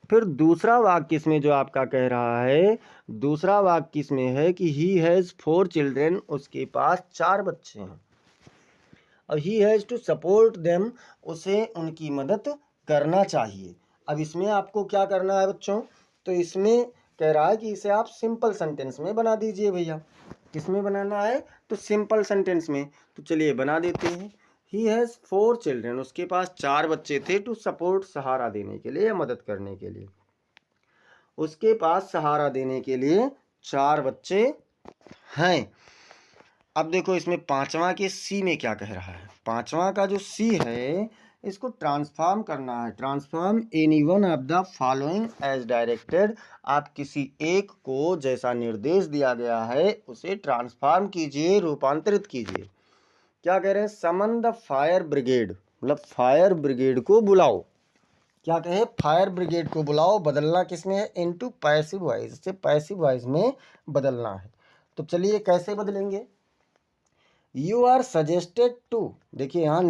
फिर दूसरा वाक्य इसमें जो आपका कह रहा है, दूसरा वाक्य इसमें है कि ही हैज़ 4 चिल्ड्रेन, उसके पास 4 बच्चे हैं, और he has to support them, उसे उनकी मदद करना चाहिए। अब इसमें आपको क्या करना है बच्चों, तो इसमें कह रहा है कि इसे आप सिंपल सेंटेंस में बना दीजिए भैया। किस में बनाना है, तो सिंपल सेंटेंस में। तो चलिए बना देते हैं। ही हैज़ 4 चिल्ड्रेन, उसके पास 4 बच्चे थे, टू सपोर्ट, सहारा देने के लिए या मदद करने के लिए। उसके पास सहारा देने के लिए 4 बच्चे हैं। अब देखो इसमें पांचवा के सी में क्या कह रहा है, पांचवा का जो सी है, इसको ट्रांसफॉर्म करना है। Transform any one of the following as directed, आप किसी एक को जैसा निर्देश दिया गया है उसे ट्रांसफॉर्म कीजिए, रूपांतरित कीजिए। क्या कह रहे हैं, समन द फायर ब्रिगेड, मतलब फायर ब्रिगेड को बुलाओ। क्या कहे, फायर ब्रिगेड को बुलाओ, बदलना किसमें है, इनटू पैसिव वॉइस, से पैसिव वॉइस में बदलना है। तो चलिए कैसे बदलेंगे, यू आर सजेस्टेड टू, देखिए यहाँ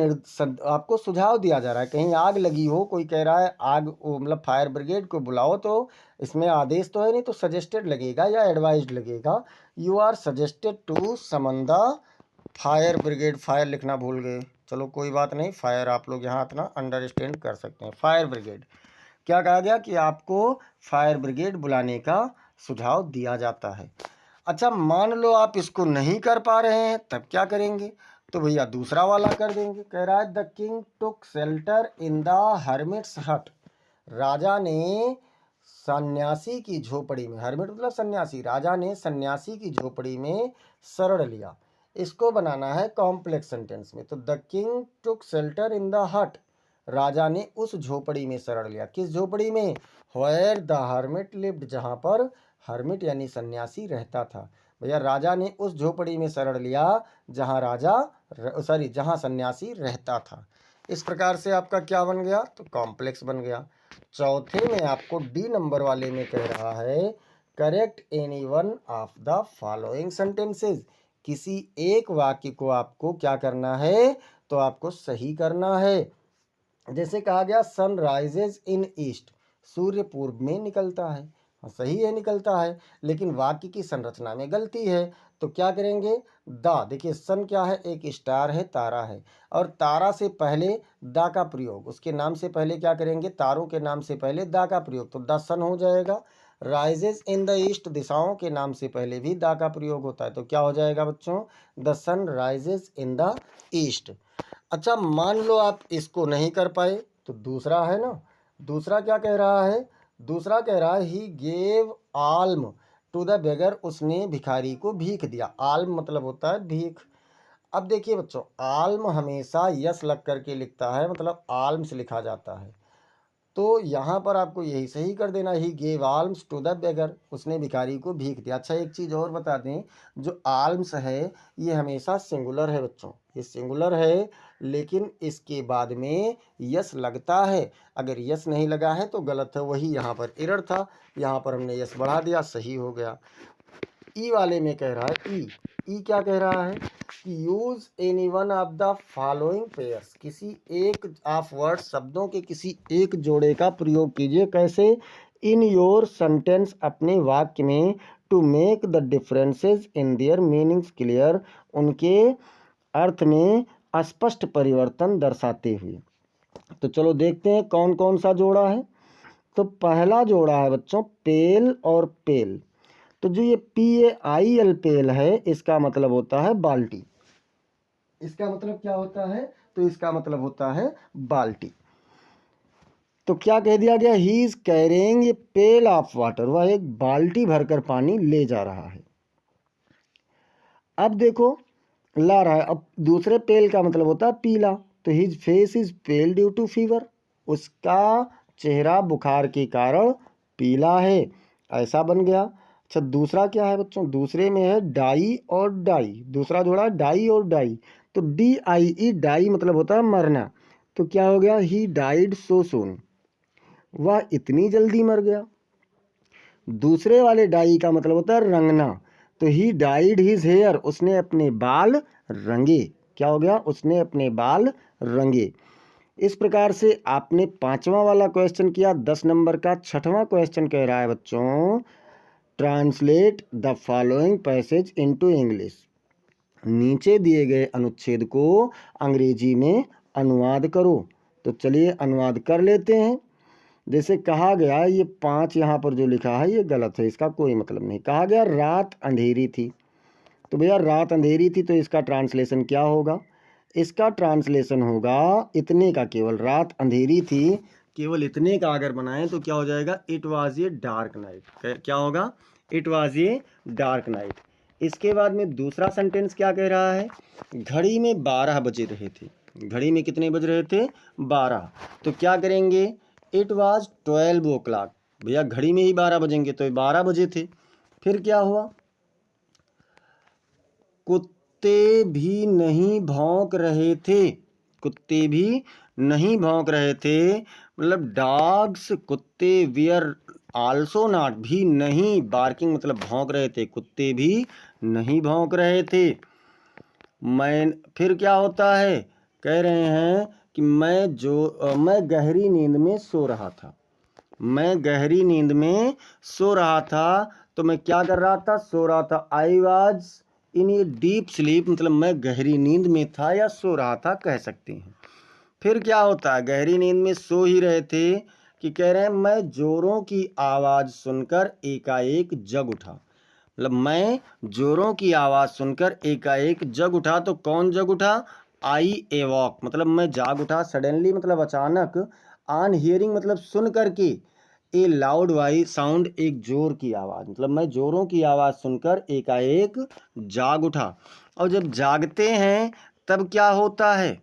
आपको सुझाव दिया जा रहा है, कहीं आग लगी हो, कोई कह रहा है आग, मतलब फायर ब्रिगेड को बुलाओ, तो इसमें आदेश तो है नहीं, तो सजेस्टेड लगेगा या एडवाइज्ड लगेगा। You are suggested to summon the fire brigade, fire लिखना भूल गए, चलो कोई बात नहीं, फायर आप लोग यहाँ इतना अंडरस्टैंड कर सकते हैं। फायर ब्रिगेड, क्या कहा गया कि आपको फायर ब्रिगेड बुलाने का सुझाव दिया जाता है। अच्छा मान लो आप इसको नहीं कर पा रहे हैं, तब क्या करेंगे, तो भैया दूसरा वाला कर देंगे। कह रहा है the king took shelter in the hermits हट, राजा ने सन्यासी की झोपड़ी में, हर्मिट मतलब सन्यासी, राजा ने सन्यासी की झोपड़ी में शरण लिया। इसको बनाना है कॉम्प्लेक्स सेंटेंस में। तो the king took shelter in the हट, राजा ने उस झोपड़ी में शरण लिया। किस झोपड़ी में, वेयर द हर्मिट लिव्ड, जहाँ पर हर्मिट यानी सन्यासी रहता था। भैया राजा ने उस झोपड़ी में शरण लिया जहाँ जहाँ सन्यासी रहता था। इस प्रकार से आपका क्या बन गया, तो कॉम्प्लेक्स बन गया। चौथे में आपको डी नंबर वाले में कह रहा है correct any one of the following sentences, किसी एक वाक्य को आपको क्या करना है, तो आपको सही करना है। जैसे कहा गया सन राइजेज इन ईस्ट, सूर्य पूर्व में निकलता है, हाँ सही है निकलता है, लेकिन वाक्य की संरचना में गलती है। तो क्या करेंगे, द, देखिए सन क्या है, एक स्टार है, तारा है, और तारा से पहले द का प्रयोग, उसके नाम से पहले क्या करेंगे, तारों के नाम से पहले द का प्रयोग, तो द सन हो जाएगा। राइजेज इन द ईस्ट, दिशाओं के नाम से पहले भी द का प्रयोग होता है, तो क्या हो जाएगा बच्चों, the sun rises in the east. अच्छा मान लो आप इसको नहीं कर पाए, तो दूसरा है ना, दूसरा क्या कह रहा है, दूसरा कह रहा है he gave alm to the beggar, उसने भिखारी को भीख दिया। आल्म मतलब होता है भीख। अब देखिए बच्चों, आल्म हमेशा यस लग करके लिखता है, मतलब आल्म से लिखा जाता है, तो यहाँ पर आपको यही सही कर देना, he gave alms to the beggar, उसने भिखारी को भीख दिया। अच्छा एक चीज़ और बता दें, जो आल्म्स है ये हमेशा सिंगुलर है बच्चों, ये सिंगुलर है, लेकिन इसके बाद में यस लगता है। अगर यस नहीं लगा है तो गलत है, वही यहाँ पर एरर था, यहाँ पर हमने यस बढ़ा दिया, सही हो गया। ई वाले में कह रहा है ई क्या कह रहा है कि use any one of the following pairs, किसी एक ऑफ वर्ड, शब्दों के किसी एक जोड़े का प्रयोग कीजिए। कैसे, इन योर सेंटेंस, अपने वाक्य में, to make the differences in their meanings clear, उनके अर्थ में स्पष्ट परिवर्तन दर्शाते हुए। तो चलो देखते हैं कौन कौन सा जोड़ा है। तो पहला जोड़ा है बच्चों पेल और पेल। तो जो ये PAIL पेल है, इसका मतलब होता है बाल्टी। इसका मतलब क्या होता है? तो इसका मतलब होता है बाल्टी। तो क्या कह दिया गया? He is carrying a pail of water, वह एक बाल्टी भरकर पानी ले जा रहा है। अब देखो, ला रहा है। अब दूसरे पेल का मतलब होता है पीला। तो his face is pale due to fever, उसका चेहरा बुखार के कारण पीला है, ऐसा बन गया। अच्छा, दूसरा क्या है बच्चों? दूसरे में है डाई और डाई। दूसरा जोड़ा है डाई और डाई। तो DIE, डाई मतलब होता है मरना। तो क्या हो गया? ही डाइड सो सून, वह इतनी जल्दी मर गया। दूसरे वाले डाई का मतलब होता है रंगना। तो ही डाइड हिज हेयर, उसने अपने बाल रंगे। क्या हो गया? उसने अपने बाल रंगे। इस प्रकार से आपने पांचवा वाला क्वेश्चन किया। 10 नंबर का छठवां क्वेश्चन कह रहा है बच्चों, translate the following passage into English. नीचे दिए गए अनुच्छेद को अंग्रेजी में अनुवाद करो। तो चलिए अनुवाद कर लेते हैं। जैसे कहा गया, ये 5 यहाँ पर जो लिखा है ये गलत है, इसका कोई मतलब नहीं। कहा गया रात अंधेरी थी। तो भैया रात अंधेरी थी, तो इसका ट्रांसलेशन क्या होगा? इसका ट्रांसलेशन होगा इतने का, केवल रात अंधेरी थी, केवल इतने का अगर बनाएं तो क्या हो जाएगा? It was a dark night. क्या होगा? It was a dark night. इसके बाद में दूसरा सेंटेंस क्या कह रहा है? घड़ी में 12 बजे रहे थे। घड़ी में कितने बज रहे थे? 12। तो क्या करेंगे? It was 12 o'clock। भैया घड़ी में ही 12 बजेंगे, तो 12 बजे थे। फिर क्या हुआ? कुत्ते भी नहीं भौंक रहे थे। कुत्ते भी नहीं भौंक रहे थे, मतलब डॉग्स, कुत्ते, वियर आल्सो नॉट, भी नहीं, बार्किंग मतलब भौंक रहे थे, कुत्ते भी नहीं भौंक रहे थे। फिर क्या होता है? कह रहे हैं कि मैं गहरी नींद में सो रहा था। मैं गहरी नींद में सो रहा था। तो मैं क्या कर रहा था? सो रहा था। I was in a deep sleep, मतलब मैं गहरी नींद में था या सो रहा था, कह सकते हैं। फिर क्या होता है? गहरी नींद में सो ही रहे थे कि कह रहे हैं मैं जोरों की आवाज़ सुनकर एकाएक जग उठा। मतलब मैं जोरों की आवाज़ सुनकर एकाएक जग उठा। तो कौन जग उठा? आई एवॉक, मतलब मैं जाग उठा। सडनली मतलब अचानक। ऑन हियरिंग मतलब सुन करके। ए लाउड वॉइस साउंड, एक जोर की आवाज़, मतलब मैं जोरों की आवाज़ सुनकर एकाएक जाग उठा। और जब जागते हैं तब क्या होता है?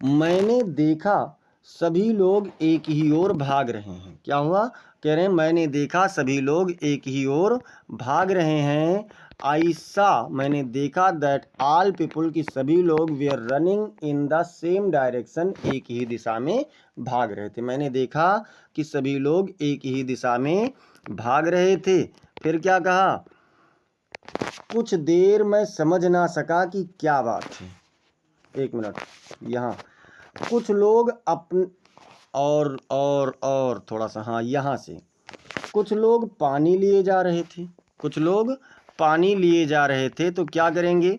मैंने देखा सभी लोग एक ही ओर भाग रहे हैं। क्या हुआ? कह रहे हैं मैंने देखा सभी लोग एक ही ओर भाग रहे हैं। आई सा, मैंने देखा, दैट ऑल पीपुल, की सभी लोग, we are running in the same direction, एक ही दिशा में भाग रहे थे। मैंने देखा कि सभी लोग एक ही दिशा में भाग रहे थे। फिर क्या कहा? कुछ देर मैं समझ ना सका कि क्या बात है। एक मिनट, यहाँ कुछ लोग अपन और थोड़ा सा, हाँ, यहाँ से कुछ लोग पानी लिए जा रहे थे। कुछ लोग पानी लिए जा रहे थे। तो क्या करेंगे?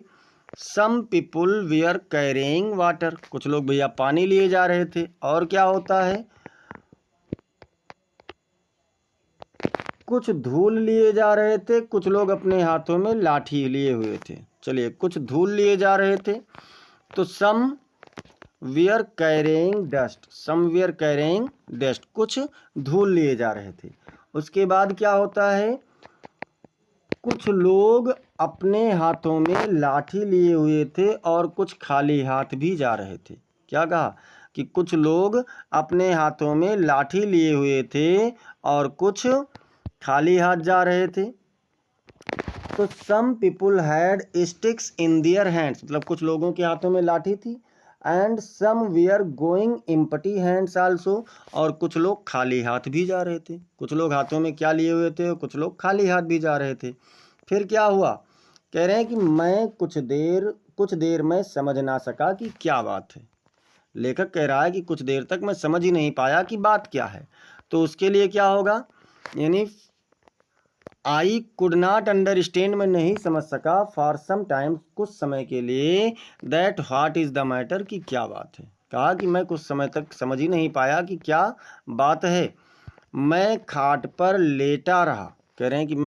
सम पीपुल वीआर कैरिंग वाटर, कुछ लोग भैया पानी लिए जा रहे थे। और क्या होता है? कुछ धूल लिए जा रहे थे, कुछ लोग अपने हाथों में लाठी लिए हुए थे। चलिए, कुछ धूल लिए जा रहे थे। तो सम वीआर कैरिंग डस्ट, सम वीआर कैरिंग डस्ट, कुछ धूल लिए जा रहे थे। उसके बाद क्या होता है? कुछ लोग अपने हाथों में लाठी लिए हुए थे और कुछ खाली हाथ भी जा रहे थे। क्या कहा? कि कुछ लोग अपने हाथों में लाठी लिए हुए थे और कुछ खाली हाथ जा रहे थे। तो some people had sticks in their hands, मतलब कुछ लोगों के हाथों में लाठी थी। And some were going empty hands also, और कुछ लोग खाली हाथ भी जा रहे थे। कुछ लोग हाथों में क्या लिए हुए थे? कुछ लोग खाली हाथ भी जा रहे थे। फिर क्या हुआ? कह रहे हैं कि मैं कुछ देर में समझ ना सका कि क्या बात है। लेखक कह रहा है कि कुछ देर तक मैं समझ ही नहीं पाया कि बात क्या है। तो उसके लिए क्या होगा? यानी आई कुड नॉट अंडरस्टैंड, मैं नहीं समझ सका, फॉर सम टाइम, कुछ समय के लिए, that what is the matter, कि क्या बात है। कहा कि मैं कुछ समय तक समझ ही नहीं पाया कि क्या बात है, मैं खाट पर लेटा रहा। कह रहे हैं कि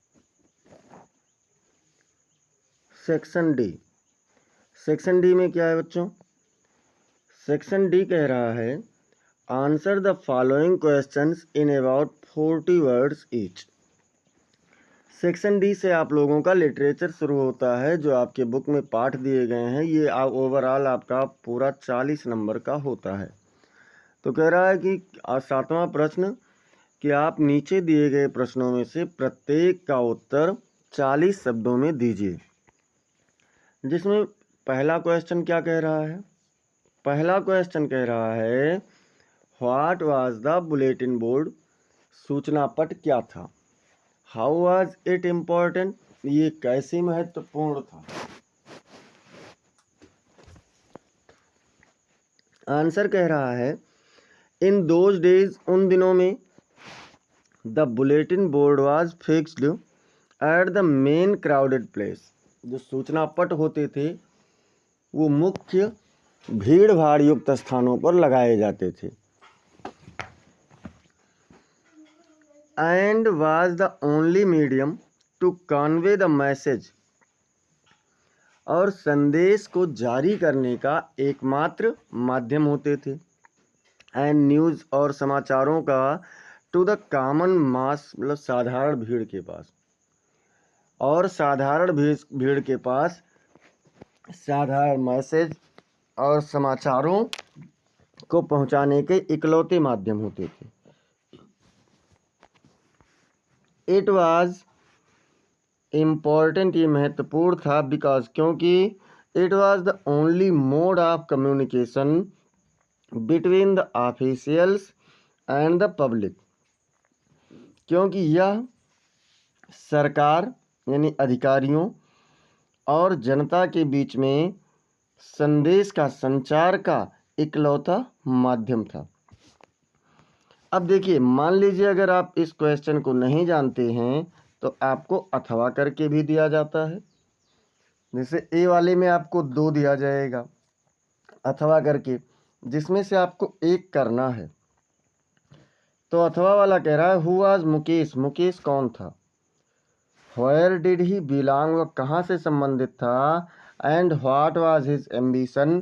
सेक्शन डी, सेक्शन डी में क्या है बच्चों, सेक्शन डी कह रहा है answer the following questions in about 40 words each. Section D से आप लोगों का लिटरेचर शुरू होता है, जो आपके बुक में पाठ दिए गए हैं। ये ओवरऑल आपका पूरा 40 नंबर का होता है। तो कह रहा है कि 7वां प्रश्न कि आप नीचे दिए गए प्रश्नों में से प्रत्येक का उत्तर 40 शब्दों में दीजिए। जिसमें पहला क्वेश्चन क्या कह रहा है, पहला क्वेश्चन कह रहा है what was the bulletin board, सूचना पट क्या था। हाउ वाज इट इम्पोर्टेंट, ये कैसे महत्वपूर्ण था। आंसर कह रहा है इन दोज डेज, उन दिनों में, the bulletin board was fixed at the main crowded place, जो सूचना पट होते थे वो मुख्य भीड़ भाड़ युक्त स्थानों पर लगाए जाते थे। And was the only medium to convey the message, और संदेश को जारी करने का एकमात्र माध्यम होते थे। एंड न्यूज़, और समाचारों का, टू द कॉमन मास, मतलब साधारण भीड़ के पास, और साधारण भीड़ के पास साधारण मैसेज और समाचारों को पहुंचाने के इकलौते माध्यम होते थे। इट वाज इम्पॉर्टेंट, ये महत्वपूर्ण था, बिकॉज, क्योंकि it was the only mode of communication between the officials and the public, क्योंकि यह सरकार यानी अधिकारियों और जनता के बीच में संदेश का संचार का इकलौता माध्यम था। अब देखिए, मान लीजिए अगर आप इस क्वेश्चन को नहीं जानते हैं तो आपको अथवा करके भी दिया जाता है। जैसे ए वाले में आपको 2 दिया जाएगा अथवा करके, जिसमें से आपको एक करना है। तो अथवा वाला कह रहा है हु वाज मुकेश, मुकेश कौन था। व्हेयर डिड ही बिलोंग, वह कहाँ से संबंधित था। And what was his ambition,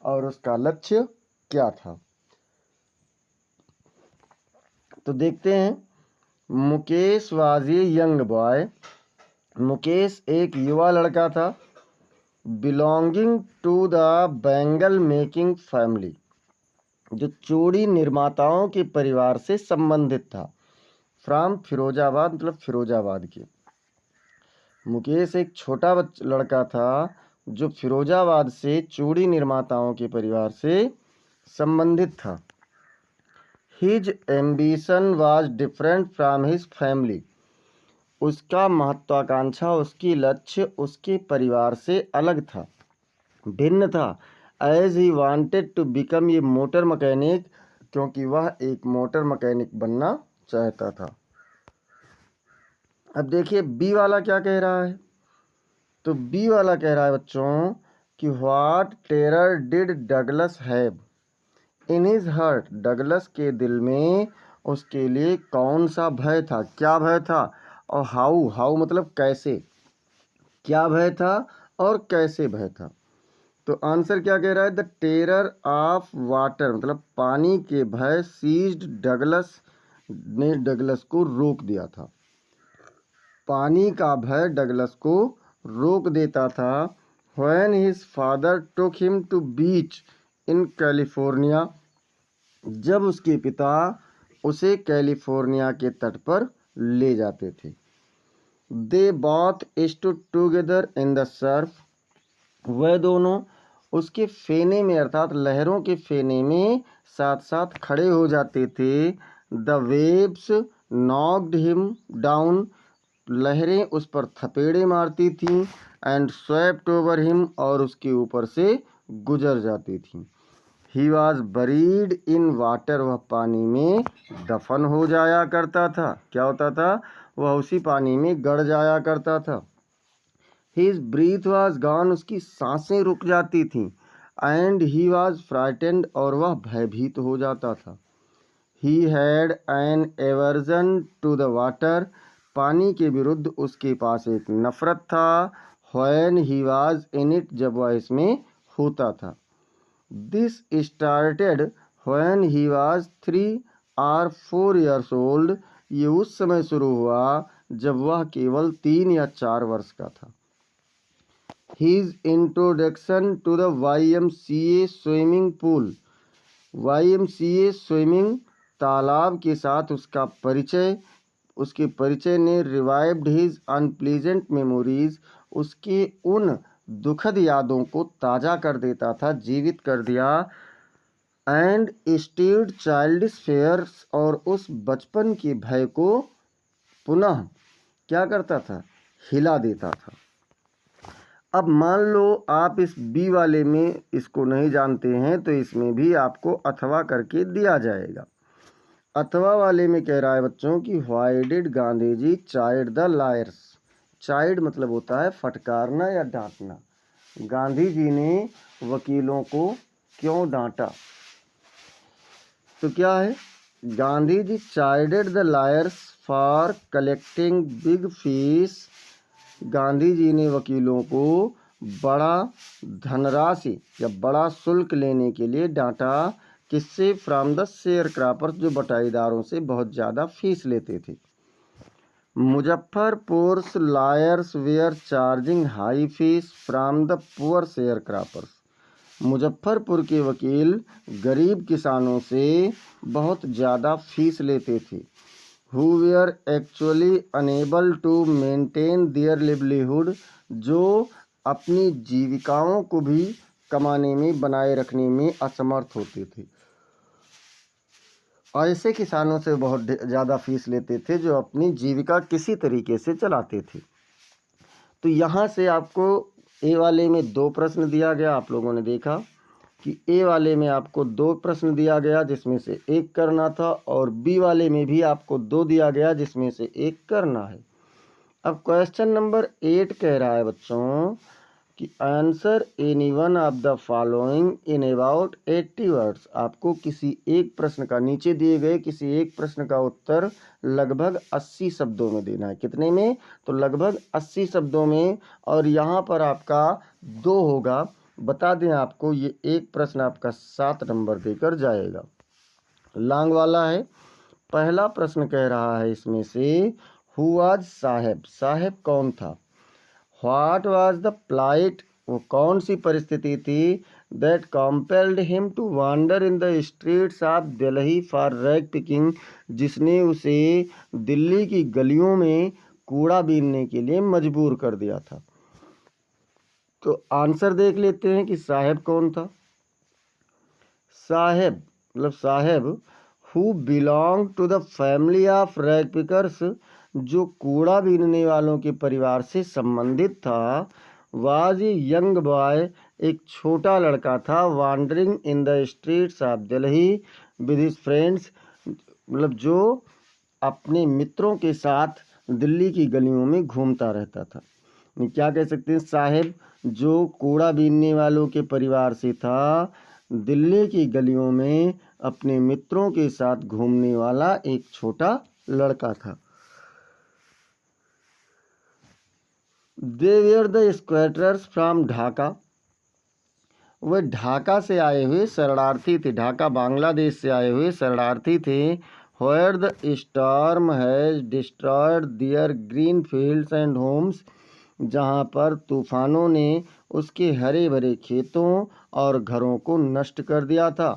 और उसका लक्ष्य क्या था। तो देखते हैं, Mukesh was a young boy, Mukesh एक युवा लड़का था। Belonging to the bangle making family, जो चूड़ी निर्माताओं के परिवार से संबंधित था। फ्रॉम फिरोजाबाद, मतलब फिरोजाबाद के। मुकेश एक छोटा लड़का था जो फिरोजाबाद से चूड़ी निर्माताओं के परिवार से संबंधित था। His ambition was different from his family, उसका महत्वाकांक्षा, उसकी लक्ष्य उसके परिवार से अलग था, भिन्न था। As he wanted to become a motor mechanic, क्योंकि वह एक मोटर मैकेनिक बनना चाहता था। अब देखिए बी वाला क्या कह रहा है। तो बी वाला कह रहा है बच्चों कि what terror did Douglas have in his heart, Douglas के दिल में उसके लिए कौन सा भय था, क्या भय था। और हाउ, हाउ मतलब कैसे, क्या भय था और कैसे भय था। तो आंसर क्या कह रहा है, द टेरर ऑफ वाटर, मतलब पानी के भय, सीज्ड डगलस, ने डगलस को रोक दिया था। पानी का भय डगलस को रोक देता था। When his father took him to beach in California, जब उसके पिता उसे कैलिफोर्निया के तट पर ले जाते थे। They both stood together in the Surf, वह दोनों उसके फेने में, अर्थात लहरों के फेने में साथ साथ खड़े हो जाते थे। The waves knocked him down, लहरें उस पर थपेड़े मारती थीं। एंड स्वेप्ट ओवर हिम, और उसके ऊपर से गुजर जाती थीं। He was buried in water, वह पानी में दफन हो जाया करता था। क्या होता था, वह उसी पानी में गड़ जाया करता था। हिज ब्रीथ वॉज गॉन, उसकी सांसें रुक जाती थीं। एंड ही वॉज फ्राइटेंड, और वह भयभीत हो जाता था। He had an aversion to the water, पानी के विरुद्ध उसके पास एक नफरत था। When he was in it, जब वह इसमें होता था। This started when he was 3 or 4 years old, ये उस समय शुरू हुआ जब वह केवल 3 या 4 वर्ष का था। His introduction to the YMCA swimming pool, YMCA swimming तालाब के साथ उसका परिचय, उसके परिचय ने रिवाइव्ड हिज अनप्लीजेंट मेमोरीज, उसके उन दुखद यादों को ताज़ा कर देता था, जीवित कर दिया। एंड स्टीर्ड चाइल्डिश फेयर्स, और उस बचपन के भय को पुनः क्या करता था, हिला देता था। अब मान लो आप इस बी वाले में इसको नहीं जानते हैं तो इसमें भी आपको अथवा करके दिया जाएगा। अथवा वाले में कह रहा है बच्चों कि why did Gandhi ji chide the lawyers. Chide मतलब होता है फटकारना या डांटना। गांधी जी ने वकीलों को क्यों डांटा? तो क्या है, Gandhi ji chided the lawyers for collecting big fees, Gandhi ji ने वकीलों को बड़ा धनराशि या बड़ा शुल्क लेने के लिए डांटा। किससे? फ्रॉम द शेयर क्रॉपर्स, जो बटाईदारों से बहुत ज़्यादा फीस लेते थे। Muzaffarpur's lawyers were charging high fees from the poor sharecroppers, Muzaffarpur के वकील गरीब किसानों से बहुत ज़्यादा फीस लेते थे। Who were actually unable to maintain their livelihood, जो अपनी जीविकाओं को भी कमाने में, बनाए रखने में असमर्थ होते थे। ऐसे किसानों से बहुत ज़्यादा फीस लेते थे जो अपनी जीविका किसी तरीके से चलाते थे। तो यहाँ से आपको ए वाले में 2 प्रश्न दिया गया, आप लोगों ने देखा कि ए वाले में आपको 2 प्रश्न दिया गया जिसमें से 1 करना था, और बी वाले में भी आपको 2 दिया गया जिसमें से 1 करना है। अब क्वेश्चन नंबर 8 कह रहा है बच्चों कि answer any one of the following in about 80 words. आपको किसी एक प्रश्न का, नीचे दिए गए किसी एक प्रश्न का उत्तर लगभग 80 शब्दों में देना है। कितने में? तो लगभग 80 शब्दों में। और यहाँ पर आपका 2 होगा। बता दें आपको, ये एक प्रश्न आपका 7 नंबर देकर जाएगा। लॉन्ग वाला है। पहला प्रश्न कह रहा है इसमें से, हु वाज साहेब, साहेब कौन था? व्हाट वाज द प्लाइट, वो कौन सी परिस्थिति थी? That compelled him to wander in the streets of Delhi for rag picking, जिसने उसे दिल्ली की गलियों में कूड़ा बीनने के लिए मजबूर कर दिया था। तो आंसर देख लेते हैं कि साहेब कौन था। साहेब मतलब Saheb who belong to the family of rag pickers, जो कूड़ा बीनने वालों के परिवार से संबंधित था। वाज ए यंग बॉय, एक छोटा लड़का था। Wandering in the streets of Delhi with his friends, मतलब जो अपने मित्रों के साथ दिल्ली की गलियों में घूमता रहता था। क्या कह सकते हैं, साहेब जो कूड़ा बीनने वालों के परिवार से था, दिल्ली की गलियों में अपने मित्रों के साथ घूमने वाला एक छोटा लड़का था। दे वेयर द स्क्वैटर्स फ्रॉम ढाका, वह ढाका से आए हुए शरणार्थी थे, ढाका बांग्लादेश से आए हुए शरणार्थी थे। Where the storm has destroyed their green fields and homes, जहाँ पर तूफानों ने उसके हरे भरे खेतों और घरों को नष्ट कर दिया था।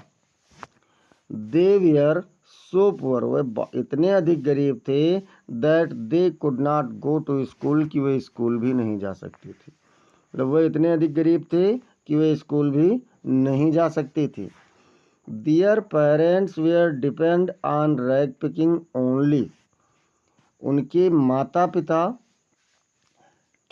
दे वेयर सो पुअर, वह इतने अधिक गरीब थे that they could not go to school, कि वे स्कूल भी नहीं जा सकते थे। मतलब वह इतने अधिक गरीब थे कि वे स्कूल भी नहीं जा सकते थे। Their parents were depend on rag picking only, उनके माता पिता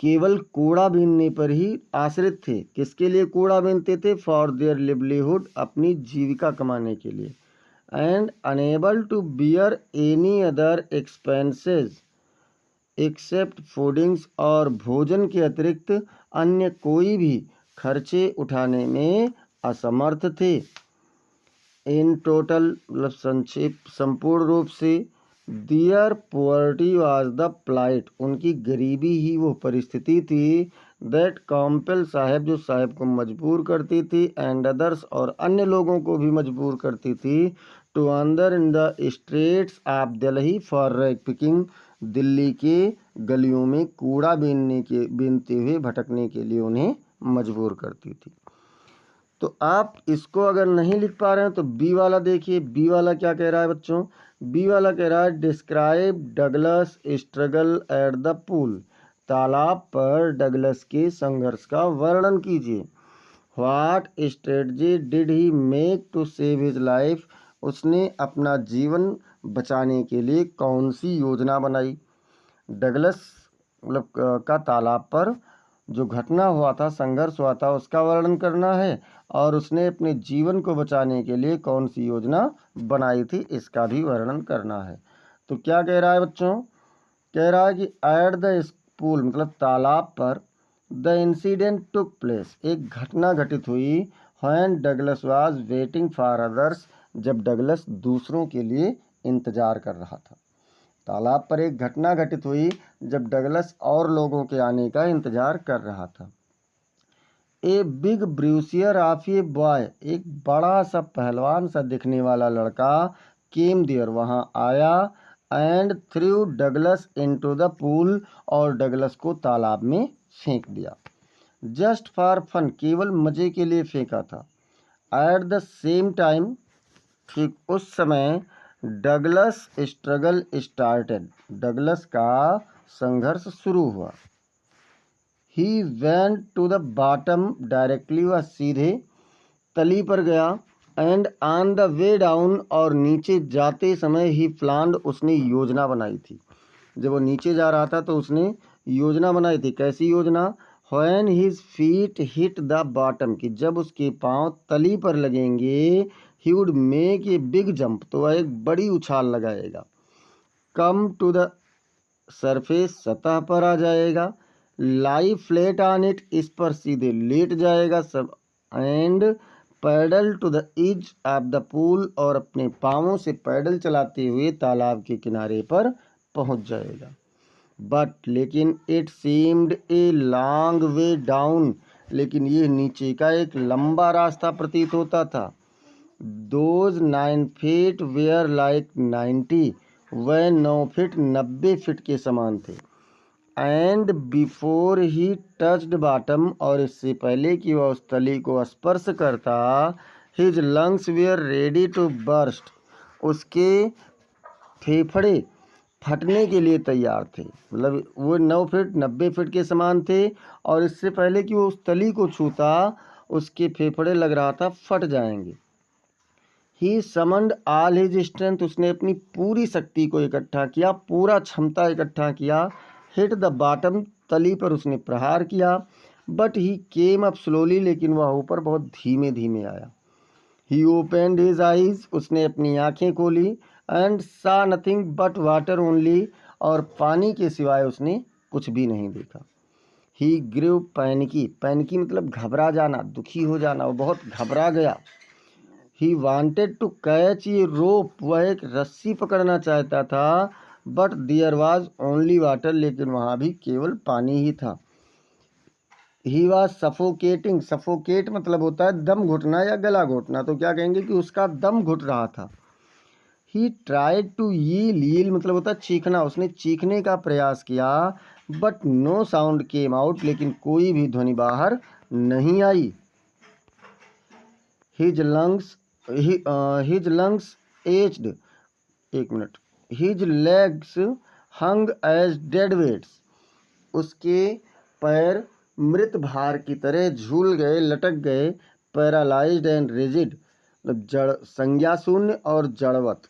केवल कूड़ा बीनने पर ही आश्रित थे। किसके लिए कूड़ा बीनते थे? फॉर देयर लिवलीहुड, अपनी जीविका कमाने के लिए। And unable to bear any other expenses except foodings, और भोजन के अतिरिक्त अन्य कोई भी खर्चे उठाने में असमर्थ थे। इन टोटल मतलब संपूर्ण रूप से दियर पुअर्टी वाज द प्लाइट, उनकी गरीबी ही वो परिस्थिति थी। दैट कॉम्पेल साहेब, जो साहेब को मजबूर करती थी, एंड अदर्स और अन्य लोगों को भी मजबूर करती थी, टू अंदर इन the streets of Delhi for rag picking, Delhi के गलियों में कूड़ा बीनते हुए भटकने के लिए उन्हें मजबूर करती थी। तो आप इसको अगर नहीं लिख पा रहे हैं तो बी वाला देखिए। बी वाला क्या कह रहा है बच्चों? बी वाला कह रहा है describe Douglas struggle at the pool, तालाब पर डगलस के संघर्ष का वर्णन कीजिए। What strategy did he make to save his life, उसने अपना जीवन बचाने के लिए कौन सी योजना बनाई। डगलस मतलब का तालाब पर जो घटना हुआ था, संघर्ष हुआ था, उसका वर्णन करना है और उसने अपने जीवन को बचाने के लिए कौन सी योजना बनाई थी, इसका भी वर्णन करना है। तो क्या कह रहा है बच्चों? कह रहा है कि एट द पूल मतलब तालाब पर, द इंसिडेंट टुक प्लेस, एक घटना घटित हुई, when Douglas was waiting for others, जब डगलस दूसरों के लिए इंतजार कर रहा था। तालाब पर एक घटना घटित हुई जब डगलस और लोगों के आने का इंतजार कर रहा था। A big bruiser of a boy, एक बड़ा सा पहलवान सा दिखने वाला लड़का, केम देयर, वहाँ आया, and through Douglas into the pool, और डगलस को तालाब में फेंक दिया। जस्ट फॉर फन, केवल मजे के लिए फेंका था। एट द सेम टाइम, ठीक उस समय, डगलस स्ट्रगल स्टार्टेड, डगलस का संघर्ष शुरू हुआ। He went to the bottom directly, वह सीधे तली पर गया। And on the way down, और नीचे जाते समय ही प्लान्ड, उसने योजना बनाई थी। जब वो नीचे जा रहा था तो उसने योजना बनाई थी। कैसी योजना? When his feet hit the bottom, कि जब उसके पांव तली पर लगेंगे, he would make a big jump, तो वह एक बड़ी उछाल लगाएगा। कम टू द सरफेस, सतह पर आ जाएगा। लाई फ्लैट ऑन इट, इस पर सीधे लेट जाएगा सब। And paddle to the edge of the pool, और अपने पाँवों से पैडल चलाते हुए तालाब के किनारे पर पहुंच जाएगा। बट लेकिन it seemed a long way down, लेकिन ये नीचे का एक लंबा रास्ता प्रतीत होता था। दोज 9 फीट वेयर लाइक 90, वह 9 फीट 90 फीट के समान थे। And before he touched bottom, और इससे पहले कि वह उस तली को स्पर्श करता, his lungs were ready to burst, उसके फेफड़े फटने के लिए तैयार थे। मतलब वो 9 फीट 90 फीट के समान थे, और इससे पहले कि वो उस तली को छूता, उसके फेफड़े लग रहा था फट जाएंगे। ही समन्ड ऑल हिज स्ट्रेंथ, उसने अपनी पूरी शक्ति को इकट्ठा किया, पूरा क्षमता इकट्ठा किया। हिट द बॉटम, तली पर उसने प्रहार किया। But he came up slowly, लेकिन वह ऊपर बहुत धीमे धीमे आया। ही ओपेंड हिज आईज, उसने अपनी आंखें खोली। एंड सा नथिंग बट वाटर ओनली, और पानी के सिवाय उसने कुछ भी नहीं देखा। ही ग्रीव पैनिकी, पैनिकी मतलब घबरा जाना, दुखी हो जाना, वो बहुत घबरा गया। ही वांटेड टू कैच ये रोप, वह एक रस्सी पकड़ना चाहता था। But there was only water, लेकिन वहाँ भी केवल पानी ही था। ही वॉज सफोकेटिंग, सफोकेट मतलब होता है दम घुटना या गला घोटना, तो क्या कहेंगे कि उसका दम घुट रहा था। ही ट्राइड टू यील, यील मतलब होता है चीखना, उसने चीखने का प्रयास किया। But no sound came out, लेकिन कोई भी ध्वनि बाहर नहीं आई। हिज लंग्स एज्ड, एक minute, his legs hung as dead weights, उसके पैर मृत भार की तरह झूल गए, लटक गए। पैरालाइज्ड एंड रिजिड, मतलब जड़, संज्ञा शून्य और जड़वत।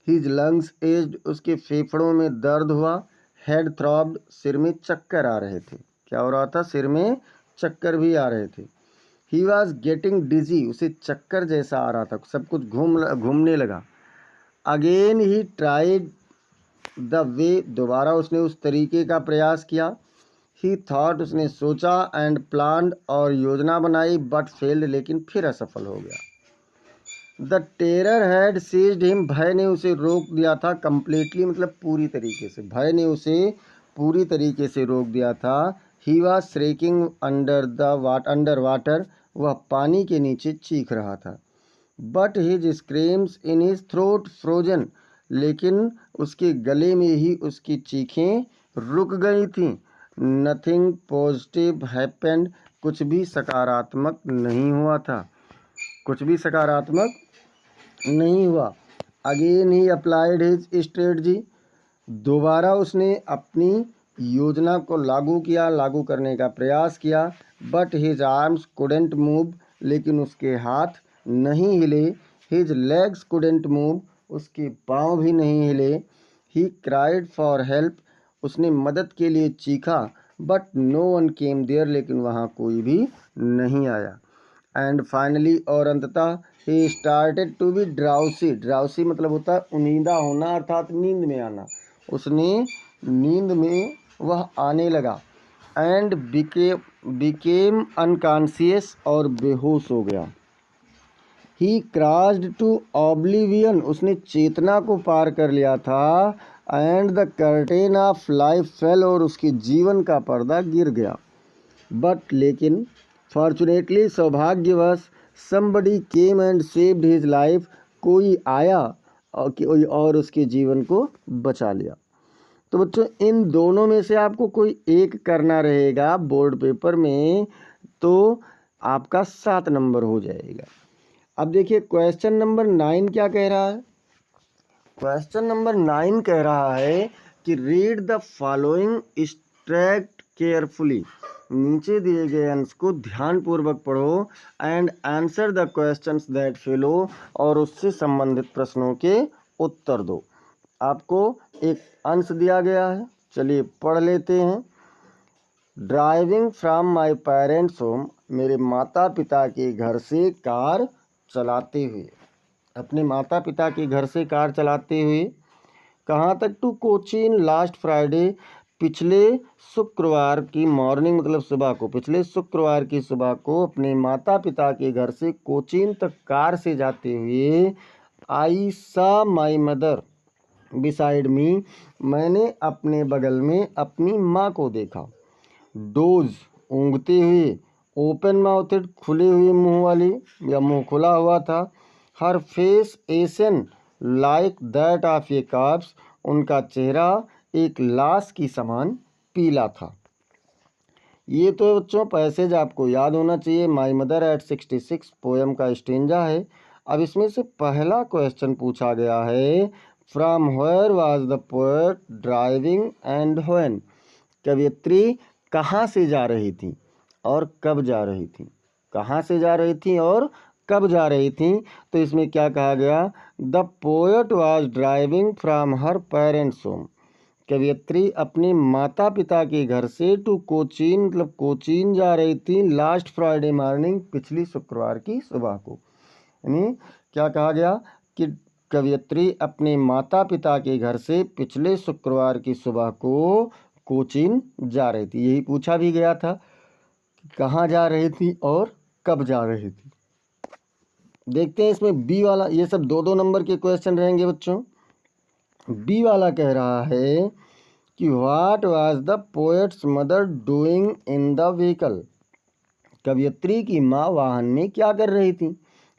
हिज लंग्स एज्ड, उसके फेफड़ों में दर्द हुआ। हेड थ्रॉब्ड, सिर में चक्कर आ रहे थे। क्या हो रहा था? सिर में चक्कर भी आ रहे थे। ही वॉज गेटिंग डिजी, उसे चक्कर जैसा आ रहा था, सब कुछ घूमने लगा। Again he tried the way, दोबारा उसने उस तरीके का प्रयास किया। ही थॉट उसने सोचा, एंड प्लान्ड और योजना बनाई, बट फेल्ड लेकिन फिर असफल हो गया। The terror had seized him, भय ने उसे रोक दिया था। कंप्लीटली मतलब पूरी तरीके से, भय ने उसे पूरी तरीके से रोक दिया था। ही वॉज श्रेकिंग अंडर वाटर, वह पानी के नीचे चीख रहा था। But his screams in his throat frozen, लेकिन उसके गले में ही उसकी चीखें रुक गई थीं। नथिंग पॉजिटिव हैपेंड, कुछ भी सकारात्मक नहीं हुआ था, कुछ भी सकारात्मक नहीं हुआ। अगेन ही अप्लाइड हिज स्ट्रेटजी, दोबारा उसने अपनी योजना को लागू किया, लागू करने का प्रयास किया। But his arms couldn't move, लेकिन उसके हाथ नहीं हिले। हिज लेग्स कुडेंट मूव, उसके पाँव भी नहीं हिले। ही क्राइड फॉर हेल्प, उसने मदद के लिए चीखा। But no one came there, लेकिन वहाँ कोई भी नहीं आया। एंड फाइनली, और अंततः, ही स्टार्टेड टू बी ड्राउसी, ड्राउसी मतलब होता है उनींदा होना, अर्थात नींद में आना। उसने नींद में वह आने लगा। एंड बिकेम अनकॉन्शियस, और बेहोश हो गया। ही क्रॉस्ड टू ऑब्लिवियन, उसने चेतना को पार कर लिया था। And the curtain of life fell, और उसके जीवन का पर्दा गिर गया। बट लेकिन फॉर्चुनेटली, सौभाग्यवश, somebody came and saved his life, कोई आया और उसके जीवन को बचा लिया। तो बच्चों, इन दोनों में से आपको कोई एक करना रहेगा बोर्ड पेपर में, तो आपका 7 नंबर हो जाएगा। अब देखिए क्वेश्चन नंबर 9 क्या कह रहा है। क्वेश्चन नंबर 9 कह रहा है कि read the following extract carefully, नीचे दिए गए अंश को ध्यानपूर्वक पढ़ो। And answer the questions that follow, और उससे संबंधित प्रश्नों के उत्तर दो। आपको एक अंश दिया गया है, चलिए पढ़ लेते हैं। Driving from my parents home, मेरे माता पिता के घर से कार चलाते हुए, अपने माता पिता के घर से कार चलाते हुए। कहाँ तक? टू कोचीन लास्ट फ्राइडे, पिछले शुक्रवार की मॉर्निंग मतलब सुबह को, पिछले शुक्रवार की सुबह को अपने माता पिता के घर से कोचीन तक कार से जाते हुए। आई सा माई मदर बिसाइड मी, मैंने अपने बगल में अपनी माँ को देखा। डोज, ऊँघते हुए। ओपन माउथेड, खुले हुए मुंह वाली या मुंह खुला हुआ था। Her face ashen like that of a corpse, उनका चेहरा एक लाश की समान पीला था। ये तो बच्चों पैसेज आपको याद होना चाहिए। माई मदर एट 66 पोएम का स्टेंजा है। अब इसमें से पहला क्वेश्चन पूछा गया है, from where was the poet driving and when, कवयित्री कहाँ से जा रही थी और कब जा रही थी, कहाँ से जा रही थी और कब जा रही थी। तो इसमें क्या कहा गया, the poet was driving from her parents home, कवयित्री अपने माता पिता के घर से टू कोचीन मतलब कोचीन जा रही थी लास्ट फ्राइडे मॉर्निंग, पिछली शुक्रवार की सुबह को। यानी क्या कहा गया कि कवयित्री अपने माता पिता के घर से पिछले शुक्रवार की सुबह को कोचीन जा रही थी। यही पूछा भी गया था कि कहाँ जा रही थी और कब जा रही थी। देखते हैं इसमें बी वाला, ये सब 2-2 नंबर के क्वेश्चन रहेंगे बच्चों। बी वाला कह रहा है कि what was the poets mother doing in the vehicle, कवयित्री की माँ वाहन में क्या कर रही थी।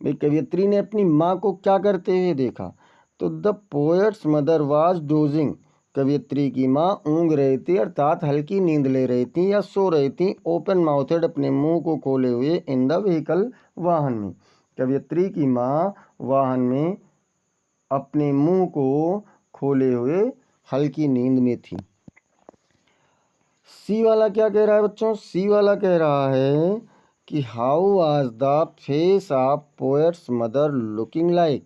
भाई कवयित्री ने अपनी माँ को क्या करते हुए देखा। तो the poets mother was dosing, कवयित्री की माँ ऊँघ रही थी अर्थात हल्की नींद ले रही थी या सो रही थी। ओपन माउथेड, अपने मुंह को खोले हुए। इन द व्हीकल, वाहन में। कवयित्री की माँ वाहन में अपने मुंह को खोले हुए हल्की नींद में थी। सी वाला क्या कह रहा है बच्चों, सी वाला कह रहा है कि how was the face of poets mother looking like,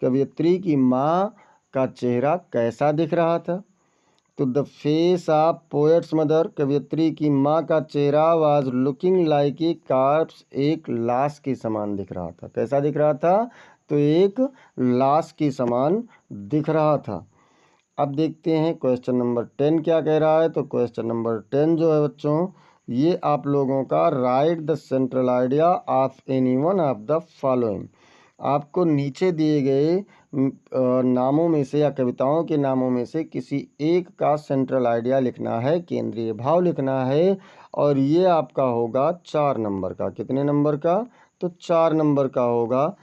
कवयित्री की माँ का चेहरा कैसा दिख रहा था। तो the face of poets mother, कवयित्री की माँ का चेहरा was looking like a carps, एक लाश के समान दिख रहा था। कैसा दिख रहा था? तो एक लाश के समान दिख रहा था। अब देखते हैं क्वेश्चन नंबर 10 क्या कह रहा है। तो क्वेश्चन नंबर 10 जो है बच्चों, ये आप लोगों का right the central idea of any one of the following. आपको नीचे दिए गए नामों में से या कविताओं के नामों में से किसी एक का सेंट्रल आइडिया लिखना है, केंद्रीय भाव लिखना है, और ये आपका होगा 4 नंबर का। कितने नंबर का? तो 4 नंबर का होगा।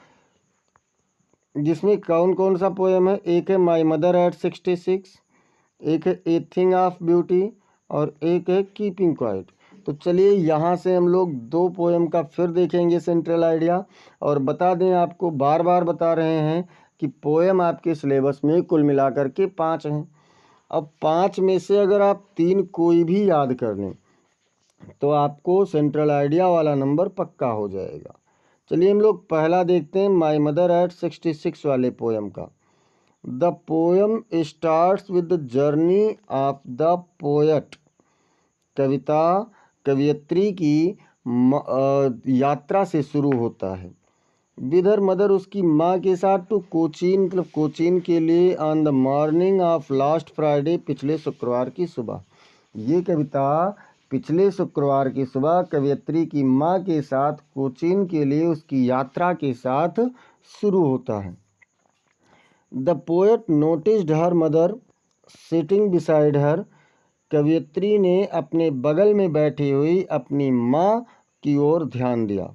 जिसमें कौन कौन सा पोएम है? एक है माई मदर एट 66, एक है ए थिंग ऑफ ब्यूटी, और एक है कीपिंग क्वाइट। तो चलिए यहाँ से हम लोग 2 पोएम का फिर देखेंगे सेंट्रल आइडिया। और बता दें, आपको बार बार बता रहे हैं कि पोएम आपके सिलेबस में कुल मिलाकर के 5 हैं। अब 5 में से अगर आप 3 कोई भी याद कर लें तो आपको सेंट्रल आइडिया वाला नंबर पक्का हो जाएगा। चलिए हम लोग पहला देखते हैं माई मदर एट 66 वाले पोएम का। The poem starts with the journey of the poet. कविता कवियत्री की यात्रा से शुरू होता है। विद हर मदर, उसकी माँ के साथ, टू कोचीन, मतलब कोचीन के लिए, on the morning of last Friday, पिछले शुक्रवार की सुबह। ये कविता पिछले शुक्रवार की सुबह कवियत्री की माँ के साथ कोचीन के लिए उसकी यात्रा के साथ शुरू होता है। The poet noticed her mother sitting beside her. कवियत्री ने अपने बगल में बैठी हुई अपनी माँ की ओर ध्यान दिया।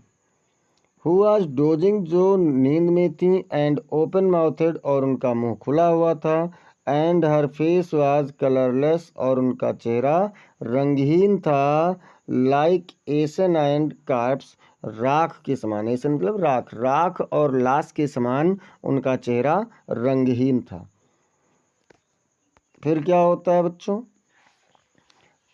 हु वॉज डोजिंग, जो नींद में थी, एंड ओपन माउथेड, और उनका मुंह खुला हुआ था, and her face was colourless, और उनका चेहरा रंगहीन था, लाइक एसन एंड कार्प्स, राख के समान। एसन मतलब राख, राख और लाश के समान उनका चेहरा रंगहीन था। फिर क्या होता है बच्चों?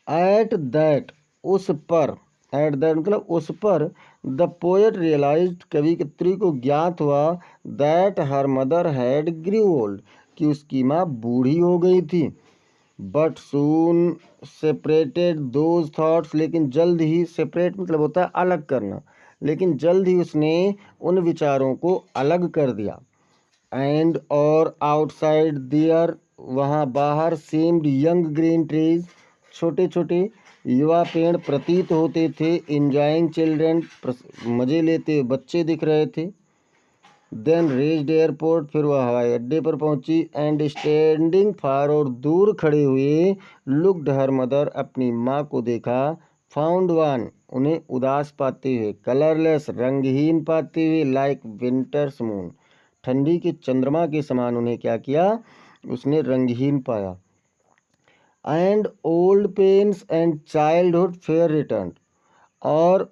एट दैट, उस पर, एट दैट मतलब उस पर, द पोएट रियलाइज्ड, कवियत्री को ज्ञात हुआ, that her mother had grew old, कि उसकी माँ बूढ़ी हो गई थी। But soon separated those thoughts, लेकिन जल्द ही, सेपरेट मतलब होता है अलग करना, लेकिन जल्द ही उसने उन विचारों को अलग कर दिया। एंड और आउटसाइड देयर, वहाँ बाहर, सीम्ड यंग ग्रीन ट्रीज, छोटे छोटे युवा पेड़ प्रतीत होते थे। इंजॉइंग चिल्ड्रन, मज़े लेते हुए बच्चे दिख रहे थे। देन रीच्ड एयरपोर्ट, फिर वह हवाई अड्डे पर पहुंची। एंड स्टैंडिंग फार, और दूर खड़े हुए, लुक्ड हर मदर, अपनी माँ को देखा। फाउंड वन, उन्हें उदास पाते हुए, कलरलेस, रंगहीन पाते हुए, लाइक विंटर्स मून, ठंडी के चंद्रमा के समान उन्हें क्या किया? उसने रंगहीन पाया। And old pains and childhood fear return, और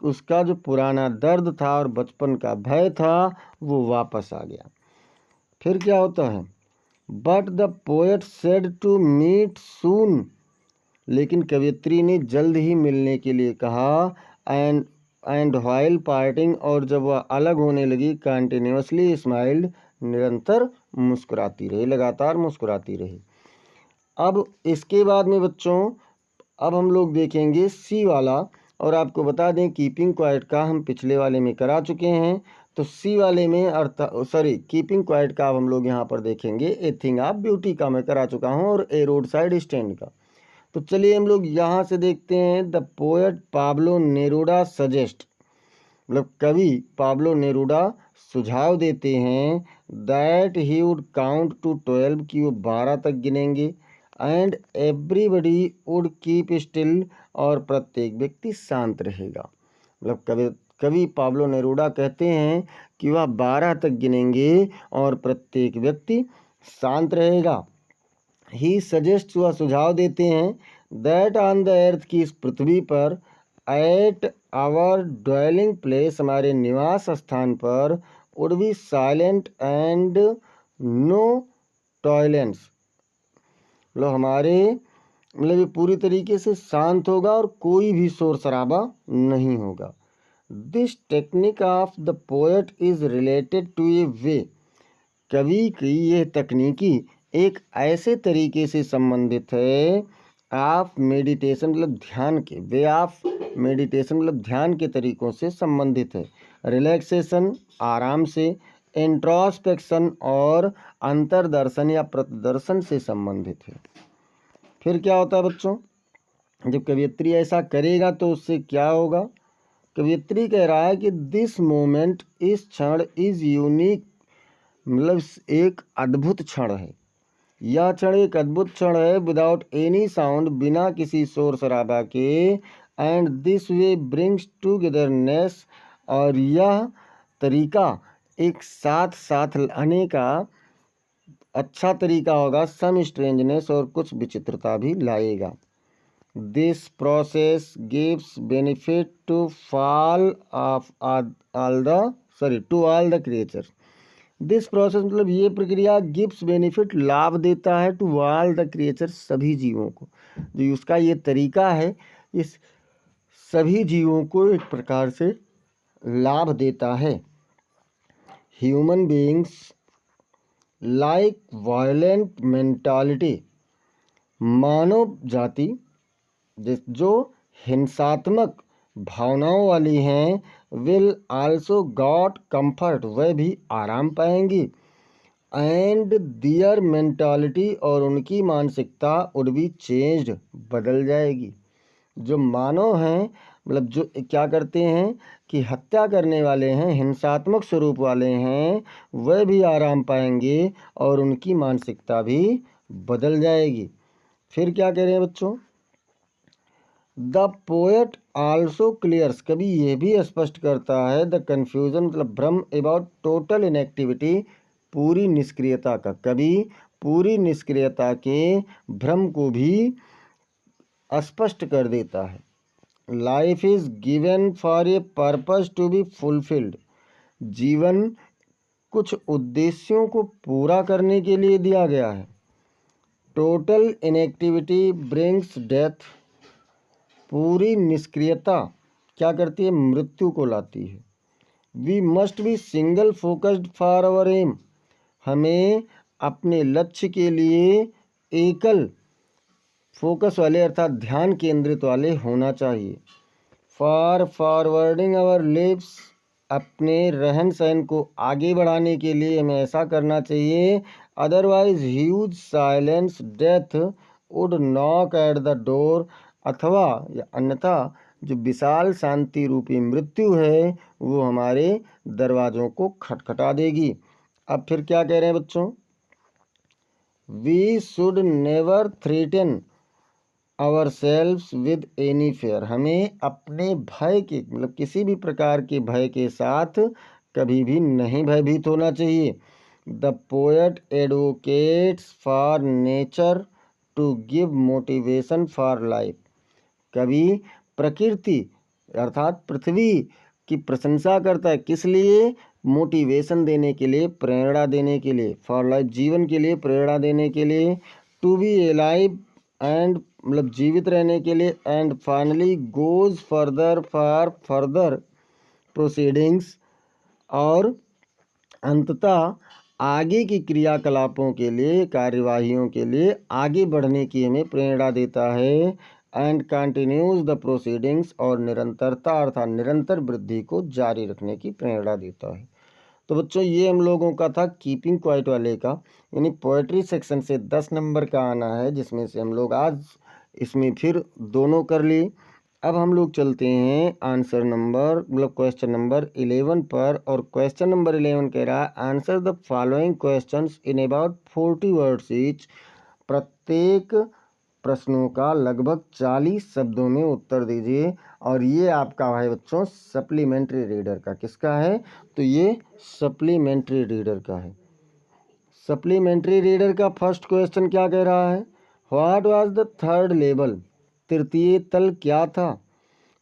उसका जो पुराना दर्द था और बचपन का भय था वो वापस आ गया। फिर क्या होता है? But the poet said to meet soon, लेकिन कवियत्री ने जल्द ही मिलने के लिए कहा। एंड व्हाइल पार्टिंग, और जब वह अलग होने लगी, कंटिन्यूसली स्माइल्ड, निरंतर मुस्कुराती रही, लगातार मुस्कुराती रही। अब इसके बाद में बच्चों, अब हम लोग देखेंगे सी वाला। और आपको बता दें कीपिंग क्वाइट का हम पिछले वाले में करा चुके हैं। तो सी वाले में कीपिंग क्वाइट का अब हम लोग यहाँ पर देखेंगे। ए थिंग ऑफ ब्यूटी का मैं करा चुका हूँ, और ए रोड साइड स्टैंड का। तो चलिए हम लोग यहाँ से देखते हैं। The poet Pablo Neruda suggest, मतलब कवि पाब्लो नेरूडा सुझाव देते हैं, that he would count to 12, कि वो 12 तक गिनेंगे। And everybody would keep still, और प्रत्येक व्यक्ति शांत रहेगा। मतलब कवि पाब्लो नेरूडा कहते हैं कि वह 12 तक गिनेंगे और प्रत्येक व्यक्ति शांत रहेगा। ही सजेस्ट, वह सुझाव देते हैं, दैट ऑन द अर्थ, की इस पृथ्वी पर, एट आवर ड्वेलिंग प्लेस, हमारे निवास स्थान पर, would be silent and no violence, मतलब हमारे, मतलब ये पूरी तरीके से शांत होगा और कोई भी शोर शराबा नहीं होगा। This technique of the poet is related to a way, कवि की यह तकनीकी एक ऐसे तरीके से संबंधित है, आप मेडिटेशन मतलब ध्यान के, वे ऑफ मेडिटेशन मतलब ध्यान के तरीकों से संबंधित है। रिलैक्सेशन, आराम से, इंट्रोस्पेक्शन और अंतर्दर्शन या प्रतिदर्शन से संबंधित है। फिर क्या होता है बच्चों, जब कवयित्री ऐसा करेगा तो उससे क्या होगा। कवयित्री कह रहा है कि दिस मोमेंट, इस क्षण, इज यूनिक, मतलब एक अद्भुत क्षण है। यह क्षण एक अद्भुत क्षण है, विदाउट एनी साउंड, बिना किसी शोर शराबा के, and this way brings togetherness, और यह तरीका एक साथ साथ लाने का अच्छा तरीका होगा, सम स्ट्रेंजनेस, और कुछ विचित्रता भी लाएगा। This process gives benefit to fall of all the creatures. This process मतलब ये प्रक्रिया गिव्स बेनिफिट, लाभ देता है, टू ऑल द क्रिएचर्स, सभी जीवों को। जो उसका ये तरीका है, इस सभी जीवों को एक प्रकार से लाभ देता है। Human beings like violent mentality, मानव जाति जो हिंसात्मक भावनाओं वाली हैं, विल आल्सो गॉट कंफर्ट, वह भी आराम पाएंगी, एंड दियर मेंटालिटी, और उनकी मानसिकता वुड बी चेंज्ड, बदल जाएगी। जो मानव हैं, मतलब जो क्या करते हैं कि हत्या करने वाले हैं, हिंसात्मक स्वरूप वाले हैं, वह भी आराम पाएंगे और उनकी मानसिकता भी बदल जाएगी। फिर क्या कह रहे हैं बच्चों, द पोएट आल्सो क्लियर्स, कभी यह भी स्पष्ट करता है, द कन्फ्यूजन मतलब भ्रम, अबाउट टोटल इनएक्टिविटी, पूरी निष्क्रियता का, कभी पूरी निष्क्रियता के भ्रम को भी स्पष्ट कर देता है। Life is given for a purpose to be fulfilled, जीवन कुछ उद्देश्यों को पूरा करने के लिए दिया गया है। टोटल इनएक्टिविटी ब्रिंग्स डेथ, पूरी निष्क्रियता क्या करती है, मृत्यु को लाती है। We must be single focused for our aim, हमें अपने लक्ष्य के लिए एकल फोकस वाले अर्थात ध्यान केंद्रित वाले होना चाहिए। फॉर फॉरवर्डिंग आवर लिव्स, अपने रहन सहन को आगे बढ़ाने के लिए हमें ऐसा करना चाहिए। Otherwise huge silence death would knock at the door, अथवा या अन्यथा जो विशाल शांति रूपी मृत्यु है वो हमारे दरवाज़ों को खटखटा देगी। अब फिर क्या कह रहे हैं बच्चों, we should never threaten ourselves with any fear, हमें अपने भय के मतलब किसी भी प्रकार के भय के साथ कभी भी नहीं भयभीत होना चाहिए। The poet advocates for nature to give motivation for life, कवि प्रकृति अर्थात पृथ्वी की प्रशंसा करता है, किस लिए, मोटिवेशन देने के लिए, प्रेरणा देने के लिए, फॉर लाइफ जीवन के लिए प्रेरणा देने के लिए, टू बी एलाइव एंड मतलब जीवित रहने के लिए, and finally goes further for further proceedings, और अंततः आगे की क्रियाकलापों के लिए, कार्यवाहियों के लिए आगे बढ़ने की हमें प्रेरणा देता है। एंड कंटिन्यूज द प्रोसीडिंग्स, और निरंतरता अर्थात निरंतर वृद्धि को जारी रखने की प्रेरणा देता है। तो बच्चों ये हम लोगों का था कीपिंग क्वाइट वाले का, यानी पोएट्री सेक्शन से 10 नंबर का आना है, जिसमें से हम लोग आज इसमें फिर दोनों कर लिए। अब हम लोग चलते हैं आंसर नंबर मतलब क्वेश्चन नंबर 11 पर, और क्वेश्चन नंबर 11 कह रहा है answer the following questions in about 40 words each, प्रत्येक प्रश्नों का लगभग 40 शब्दों में उत्तर दीजिए। और ये आपका है बच्चों सप्लीमेंट्री रीडर का, किसका है, तो ये सप्लीमेंट्री रीडर का है। सप्लीमेंट्री रीडर का फर्स्ट क्वेश्चन क्या कह रहा है, what was the third level, तृतीय तल क्या था,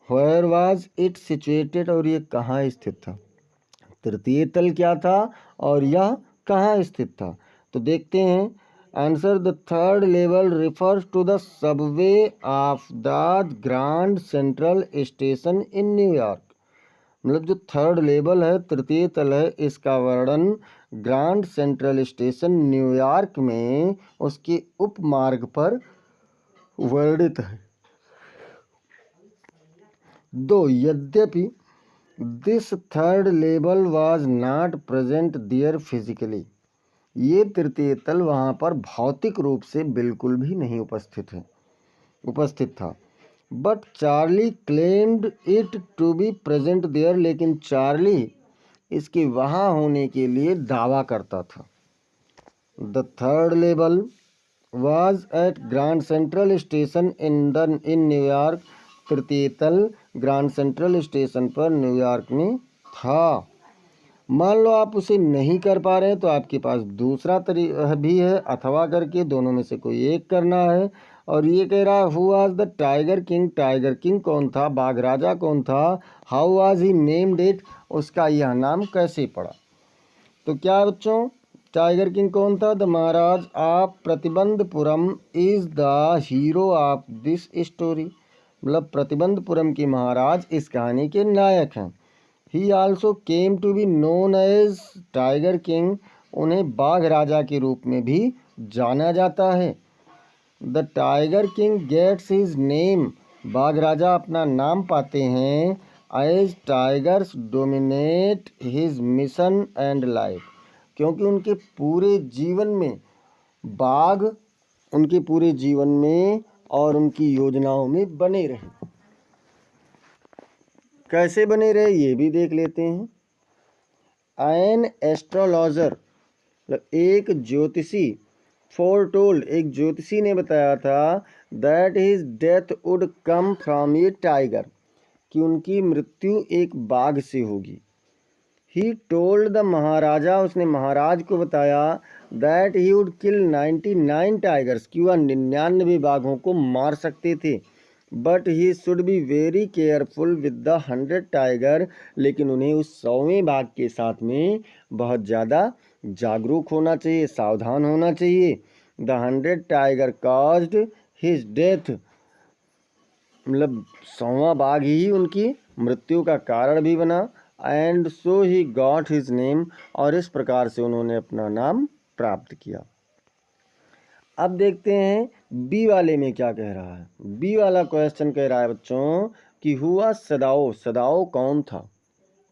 वेयर वाज इट सिचुएटेड, और ये कहाँ स्थित था, तृतीय तल क्या था और यह कहाँ स्थित था। तो देखते हैं answer, the third level refers to the Subway of the grand central station in New York, मतलब जो थर्ड लेवल है, तृतीय तल है, इसका वर्णन ग्रैंड सेंट्रल स्टेशन न्यूयॉर्क में उसके उपमार्ग पर वर्णित है। दो यद्यपि this third level was not present there physically. ये तृतीय तल वहाँ पर भौतिक रूप से बिल्कुल भी नहीं उपस्थित था। But Charlie claimed it to be present there, लेकिन चार्ली इसके वहाँ होने के लिए दावा करता था। The third level was at grand central station in New York. तृतीय तल ग्रांड सेंट्रल स्टेशन पर न्यूयॉर्क में था। मान लो आप उसे नहीं कर पा रहे हैं तो आपके पास दूसरा तरीका भी है, अथवा करके दोनों में से कोई एक करना है। और ये कह रहा है who was the tiger king. Tiger king कौन था, बाघ राजा कौन था। How was he named it, उसका यह नाम कैसे पड़ा। तो क्या है बच्चों, टाइगर किंग कौन था। The Maharaj of Pratibandapuram is the hero of this story. मतलब प्रतिबंधपुरम के महाराज इस कहानी के नायक हैं। He also came to be known as tiger king. उन्हें बाघ राजा के रूप में भी जाना जाता है। The tiger king gets his name. बाघ राजा अपना नाम पाते हैं as tigers dominate his mission and life, क्योंकि उनके पूरे जीवन में बाघ उनके पूरे जीवन में और उनकी योजनाओं में बने रहे। कैसे बने रहे ये भी देख लेते हैं। एन एस्ट्रोलॉजर, एक ज्योतिषी, फोरटोल्ड, एक ज्योतिषी ने बताया था that his death would come from A tiger, कि उनकी मृत्यु एक बाघ से होगी। ही टोल्ड द महाराजा, उसने महाराज को बताया that he would kill 99 tigers, कि वह 99 बाघों को मार सकते थे। But he should be very careful with the 100 tiger, लेकिन उन्हें उस 100वें बाघ के साथ में बहुत ज़्यादा जागरूक होना चाहिए, सावधान होना चाहिए। The 100 tiger caused his death, मतलब 100वां बाघ ही उनकी मृत्यु का कारण भी बना। And so he got his name, और इस प्रकार से उन्होंने अपना नाम प्राप्त किया। अब देखते हैं बी वाले में क्या कह रहा है। बी वाला क्वेश्चन कह रहा है बच्चों कि हुआ सदाओ, सदाओ कौन था।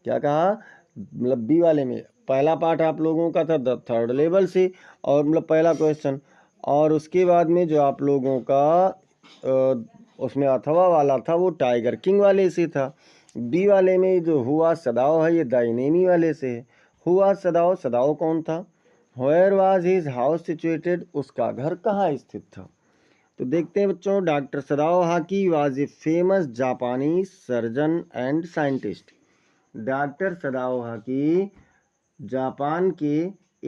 क्या कहा, मतलब बी वाले में पहला पार्ट आप लोगों का था द थर्ड लेवल से, और मतलब पहला क्वेश्चन, और उसके बाद में जो आप लोगों का उसमें अथवा वाला था वो टाइगर किंग वाले से था। बी वाले में जो हुआ सदाओ है ये दाइनेमी वाले से है। हुआ सदाओ, सदाओ कौन था। Where was his house situated, उसका घर कहाँ स्थित था। तो देखते हैं बच्चों, doctor Sadao Hoki was a famous जापानी surgeon and scientist. Doctor Sadao Hoki Japan के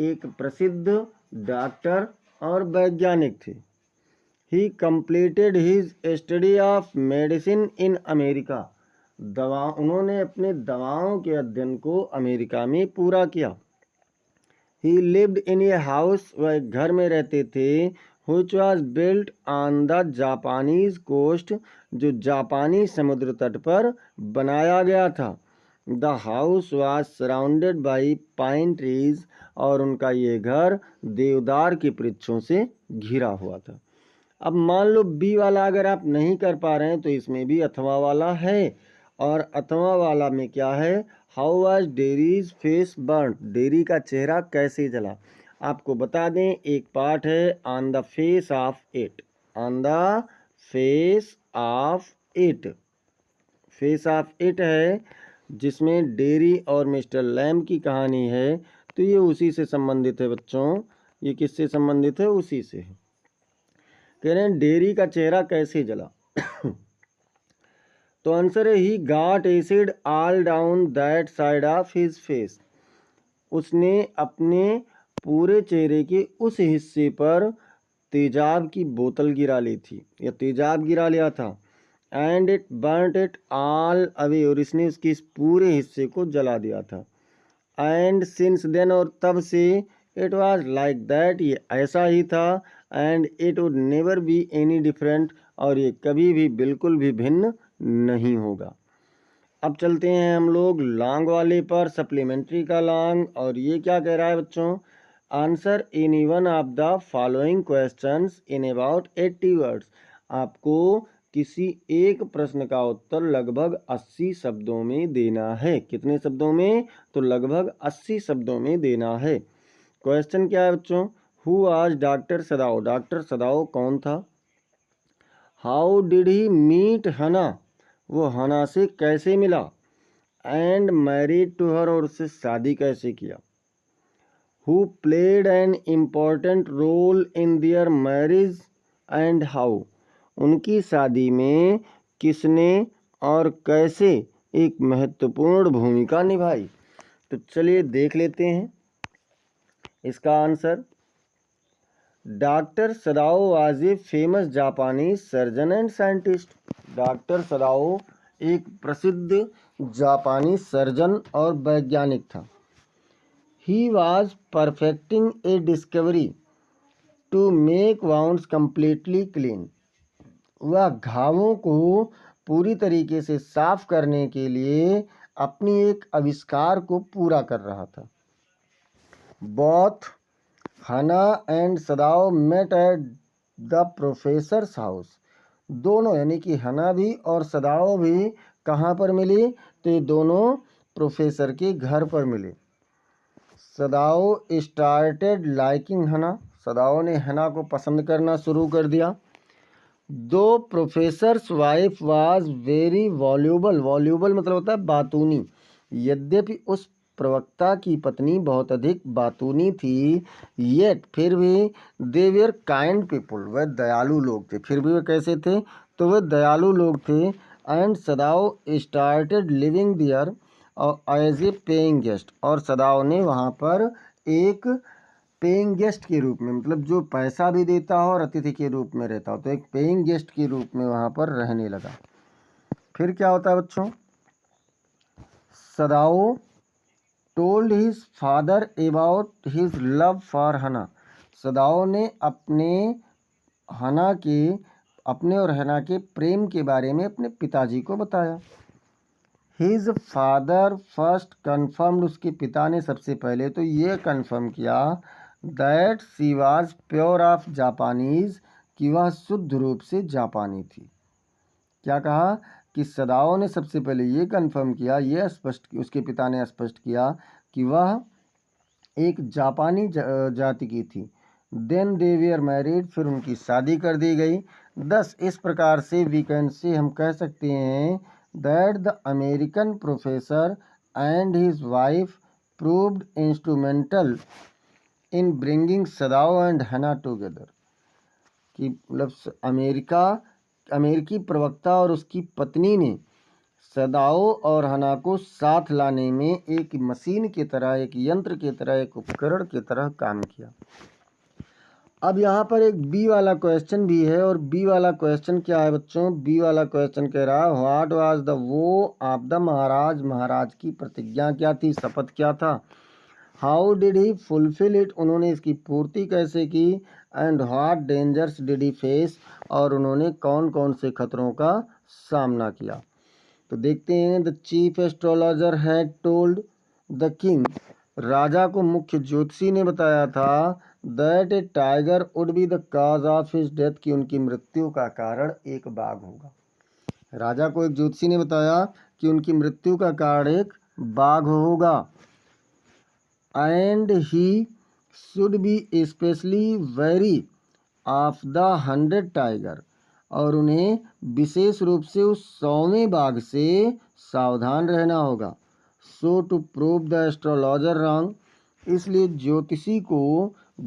एक प्रसिद्ध डॉक्टर और वैज्ञानिक थे। He completed his study of medicine in America. उन्होंने अपने दवाओं के अध्ययन को अमेरिका में पूरा किया। ही लिव्ड इन ए हाउस, वह एक घर में रहते थे, which was built on the Japanese coast, जो जापानी समुद्र तट पर बनाया गया था। The house was surrounded by pine trees, और उनका ये घर देवदार के वृक्षों से घिरा हुआ था। अब मान लो बी वाला अगर आप नहीं कर पा रहे हैं तो इसमें भी अथवा वाला है, और अथवा वाला में क्या है, how was dairies face burn, dairy का चेहरा कैसे जला। आपको बता दें एक पार्ट है on the face of it, on the face of it, face of it है जिसमें डेरी और मिस्टर लैम की कहानी है। तो ये उसी से संबंधित है बच्चों, ये किससे संबंधित है, उसी से है। कह रहे हैं डेरी का चेहरा कैसे जला। तो आंसर है he got acid all down that side of his face, उसने अपने पूरे चेहरे के उस हिस्से पर तेजाब की बोतल गिरा ली थी या तेजाब गिरा लिया था। And it burnt it all away, और इसने उसके इस पूरे हिस्से को जला दिया था। एंड सिंस देन, और तब से, इट वाज लाइक दैट, ये ऐसा ही था। And it would never be any different, और ये कभी भी बिल्कुल भी भिन्न नहीं होगा। अब चलते हैं हम लोग लॉन्ग वाले पर, सप्लीमेंट्री का लॉन्ग, और ये क्या कह रहा है बच्चों, answer any one of the following questions in about 80 words. आपको किसी एक प्रश्न का उत्तर लगभग 80 शब्दों में देना है। कितने शब्दों में? तो लगभग 80 शब्दों में देना है। क्वेश्चन क्या है बच्चों? Who was doctor Sadao? Doctor सदाओ कौन था? हाउ डिड ही मीट हना? वो हना से कैसे मिला? And married to her? और उससे शादी कैसे किया? Who played an important role in their marriage and how? उनकी शादी में किसने और कैसे एक महत्वपूर्ण भूमिका निभाई? तो चलिए देख लेते हैं इसका answer. Doctor Sadao was a famous जापानी surgeon and scientist. Doctor Sadao एक प्रसिद्ध जापानी सर्जन और वैज्ञानिक था। He was perfecting a discovery to make wounds completely clean. वह घावों को पूरी तरीके से साफ करने के लिए अपनी एक आविष्कार को पूरा कर रहा था। Both हना and Sadao met at the professor's house. दोनों यानी कि हना भी और सदाओ भी कहाँ पर मिली? तो ये दोनों प्रोफेसर के घर पर मिले। सदाओ स्टार्टेड लाइकिंग हना। सदाओ ने हना को पसंद करना शुरू कर दिया। दो professors wife was very voluble. Voluble मतलब होता है बातूनी। यद्यपि उस प्रवक्ता की पत्नी बहुत अधिक बातूनी थी, येट फिर भी दे वेर काइंड पीपुल। वह दयालु लोग थे। फिर भी वे कैसे थे? तो वे दयालु लोग थे। एंड सदाओ स्टार्टेड लिविंग दियर और एज ए पेइंग गेस्ट। और सदाओ ने वहाँ पर एक पेइंग गेस्ट के रूप में, मतलब जो पैसा भी देता हो और अतिथि के रूप में रहता हो, तो एक पेइंग गेस्ट के रूप में वहाँ पर रहने लगा। फिर क्या होता है बच्चों? Sadao told his father about his love for Hana. Sadao ने अपने और हना के प्रेम के बारे में अपने पिताजी को बताया। His father first confirmed. उसके पिता ने सबसे पहले तो ये कन्फर्म किया that she was pure of Japanese, कि वह शुद्ध रूप से जापानी थी। क्या कहा? कि सदाओ ने सबसे पहले ये कन्फर्म किया, ये स्पष्ट, उसके पिता ने स्पष्ट किया कि वह एक जापानी जाति की थी। Then they were married. फिर उनकी शादी कर दी गई। दस इस प्रकार से वी कैन से हम कह सकते हैं that the American professor and his wife proved instrumental in bringing Sadao and Hannah together. कि मतलब अमेरिकी प्रवक्ता और उसकी पत्नी ने सदाओ और हना को साथ लाने में एक मशीन की तरह, एक यंत्र की तरह, एक उपकरण की तरह काम किया। अब यहाँ पर एक बी वाला क्वेश्चन भी है। और बी वाला क्वेश्चन क्या है बच्चों? बी वाला क्वेश्चन कह रहा है व्हाट वाज द वो ऑफ द महाराज? महाराज की प्रतिज्ञा क्या थी, शपथ क्या था? How did he fulfil it? उन्होंने इसकी पूर्ति कैसे की? And what dangers did he face? और उन्होंने कौन कौन से खतरों का सामना किया? तो देखते हैं। The chief astrologer had told the king. राजा को मुख्य ज्योतिषी ने बताया था that a tiger would be the cause of his death, कि उनकी मृत्यु का कारण एक बाघ होगा। राजा को एक ज्योतिषी ने बताया कि उनकी मृत्यु का कारण एक बाघ होगा। And he should be specially very of the 100 tiger. और उन्हें विशेष रूप से उस 100वें बाघ से सावधान रहना होगा। So to prove the astrologer wrong. इसलिए ज्योतिषी को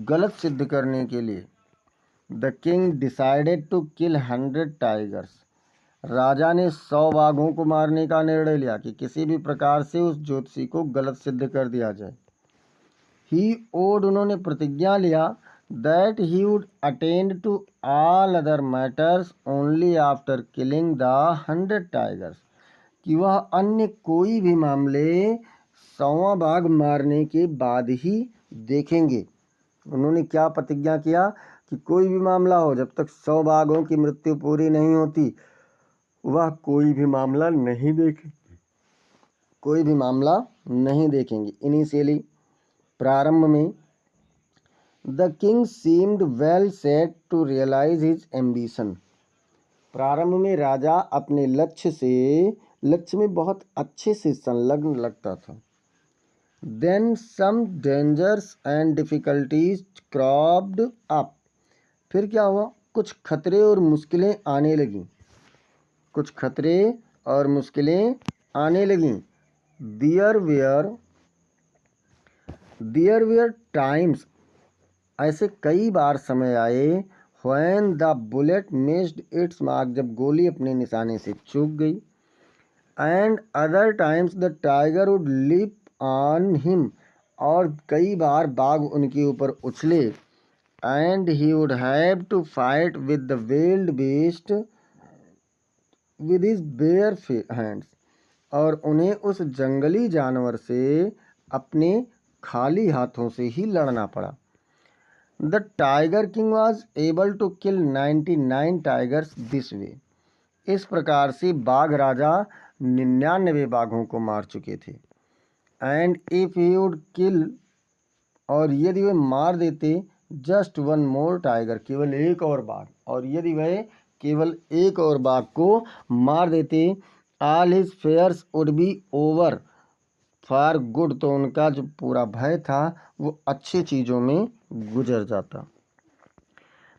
गलत सिद्ध करने के लिए the king decided to kill 100 tigers. राजा ने 100 बाघों को मारने का निर्णय लिया कि किसी भी प्रकार से उस ज्योतिषी को गलत सिद्ध कर दिया जाए। He vowed. उन्होंने प्रतिज्ञा लिया that he would attend to all other matters only after killing the 100 tigers, कि वह अन्य कोई भी मामले 100वां बाघ मारने के बाद ही देखेंगे। उन्होंने क्या प्रतिज्ञा किया कि कोई भी मामला हो, जब तक 100 बाघों की मृत्यु पूरी नहीं होती वह कोई भी मामला नहीं देखेंगे, कोई भी मामला नहीं देखेंगे। इनिशियली प्रारंभ में the king seemed well set to realise his ambition. प्रारंभ में राजा अपने लक्ष्य में बहुत अच्छे से संलग्न लगता था। Then some dangers and difficulties cropped up. फिर क्या हुआ, कुछ खतरे और मुश्किलें आने लगीं। देयर वेयर टाइम्स, ऐसे कई बार समय आए, when the bullet missed its mark, जब गोली अपने निशाने से चूक गई। And other times the tiger would leap on him, और कई बार बाघ उनके ऊपर उछले। And he would have to fight with the wild beast with his bare hands, और उन्हें उस जंगली जानवर से अपने खाली हाथों से ही लड़ना पड़ा। The tiger king was able to kill 99 tigers this way. इस प्रकार से बाघ राजा 99 बाघों को मार चुके थे। एंड इफ ही वुड किल, और यदि वे मार देते, जस्ट वन मोर टाइगर, केवल एक और बाघ, और यदि वह केवल एक और बाघ को मार देते, all his fears would be over for good, तो उनका जो पूरा भय था वो अच्छी चीज़ों में गुजर जाता।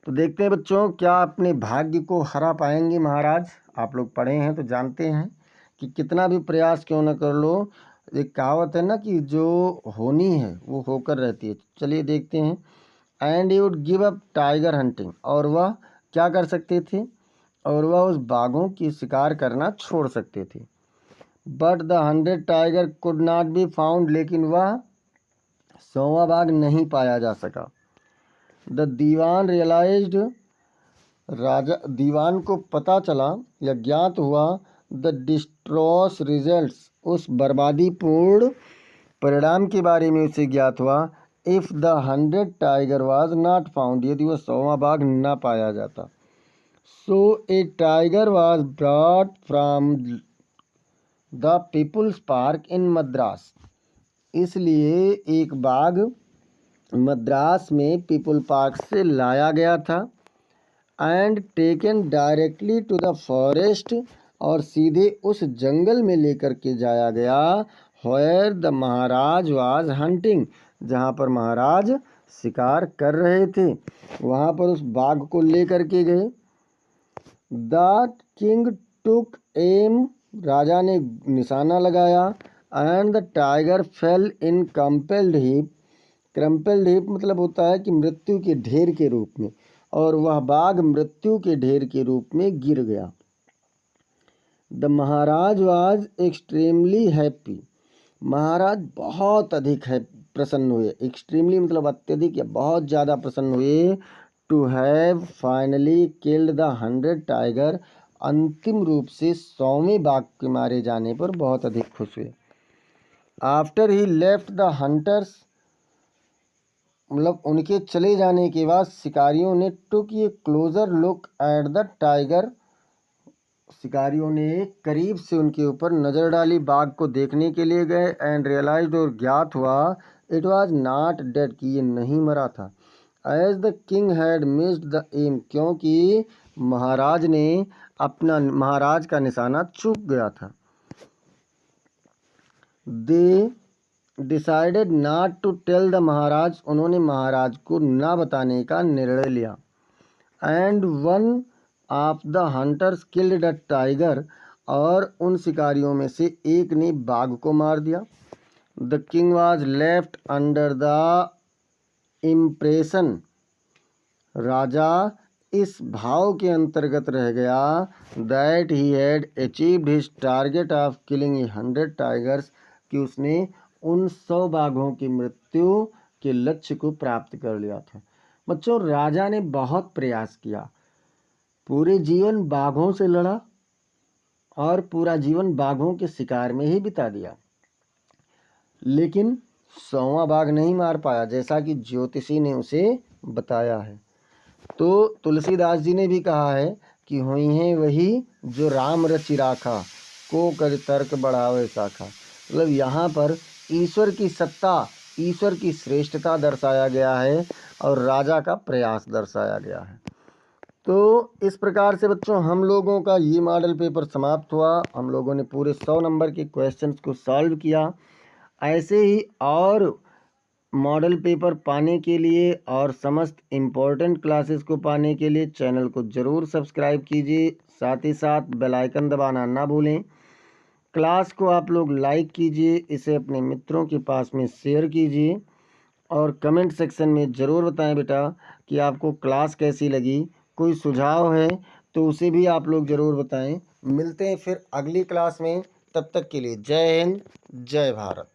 तो देखते हैं बच्चों, क्या अपने भाग्य को हरा पाएंगे महाराज। आप लोग पढ़े हैं तो जानते हैं कि कितना भी प्रयास क्यों न कर लो, एक कहावत है ना कि जो होनी है वो होकर रहती है। चलिए देखते हैं। And he would give up tiger hunting, और वह क्या कर सकते थे, और वह उस बाघों की शिकार करना छोड़ सकते थे। But the 100 tiger could not be found, लेकिन वह 100वां बाघ नहीं पाया जा सका। द दीवान रियलाइज्ड, राजा दीवान को पता चला या ज्ञात हुआ, द डिस्ट्रॉस रिजल्ट्स, उस बर्बादीपूर्ण परिणाम के बारे में उसे ज्ञात हुआ। If the 100 tiger was not found, यदि वह 100वां बाघ न पाया जाता। So a tiger was brought from the people's park in Madras, इसलिए एक बाघ मद्रास में पीपल पार्क से लाया गया था। And taken directly to the forest, और सीधे उस जंगल में लेकर के जाया गया, where the Maharaj was hunting, जहाँ पर महाराज शिकार कर रहे थे, वहाँ पर उस बाघ को लेकर के गए। द किंग टुक एम, राजा ने निशाना लगाया। And the tiger fell in crumpled heap, crumpled heap मतलब होता है कि मृत्यु के ढेर के रूप में, और वह बाघ मृत्यु के ढेर के रूप में गिर गया। The Maharaj was extremely happy, महाराज बहुत अधिक है प्रसन्न हुए। एक्सट्रीमली मतलब अत्यधिक या बहुत ज़्यादा प्रसन्न हुए। To have finally killed the 100 tiger, अंतिम रूप से 100वें बाघ के मारे जाने पर बहुत अधिक खुश हुए। After he left the hunters, मतलब उनके चले जाने के बाद शिकारियों ने took a closer look at the tiger, शिकारियों ने करीब से उनके ऊपर नज़र डाली, बाघ को देखने के लिए गए। एंड रियलाइज्ड, और ज्ञात हुआ, इट वाज नॉट डेड, कि ये नहीं मरा था। As the king had missed the aim, क्योंकि महाराज का निशाना चूक गया था। They decided not to tell the Maharaj, उन्होंने महाराज को ना बताने का निर्णय लिया। And one of the hunters killed the tiger, और उन शिकारियों में से एक ने बाघ को मार दिया। The king was left under the impression, राजा इस भाव के अंतर्गत रह गया, that he had achieved his target of killing 100 tigers, कि उसने उन 100 बाघों की मृत्यु के लक्ष्य को प्राप्त कर लिया था। बच्चों, राजा ने बहुत प्रयास किया, पूरे जीवन बाघों से लड़ा और पूरा जीवन बाघों के शिकार में ही बिता दिया, लेकिन 100वां बाघ नहीं मार पाया, जैसा कि ज्योतिषी ने उसे बताया है। तो तुलसीदास जी ने भी कहा है कि हुई हैं वही जो राम रचि राखा, को कर तर्क बढ़ावे शाखा। मतलब यहाँ पर ईश्वर की सत्ता, ईश्वर की श्रेष्ठता दर्शाया गया है और राजा का प्रयास दर्शाया गया है। तो इस प्रकार से बच्चों हम लोगों का ये मॉडल पेपर समाप्त हुआ। हम लोगों ने पूरे 100 नंबर के क्वेश्चंस को सॉल्व किया। ऐसे ही और मॉडल पेपर पाने के लिए और समस्त इम्पोर्टेंट क्लासेस को पाने के लिए चैनल को ज़रूर सब्सक्राइब कीजिए। साथ ही साथ बेल आइकन दबाना ना भूलें। क्लास को आप लोग लाइक कीजिए, इसे अपने मित्रों के पास में शेयर कीजिए और कमेंट सेक्शन में ज़रूर बताएं बेटा कि आपको क्लास कैसी लगी। कोई सुझाव है तो उसे भी आप लोग ज़रूर बताएं। मिलते हैं फिर अगली क्लास में, तब तक के लिए जय हिंद, जय भारत।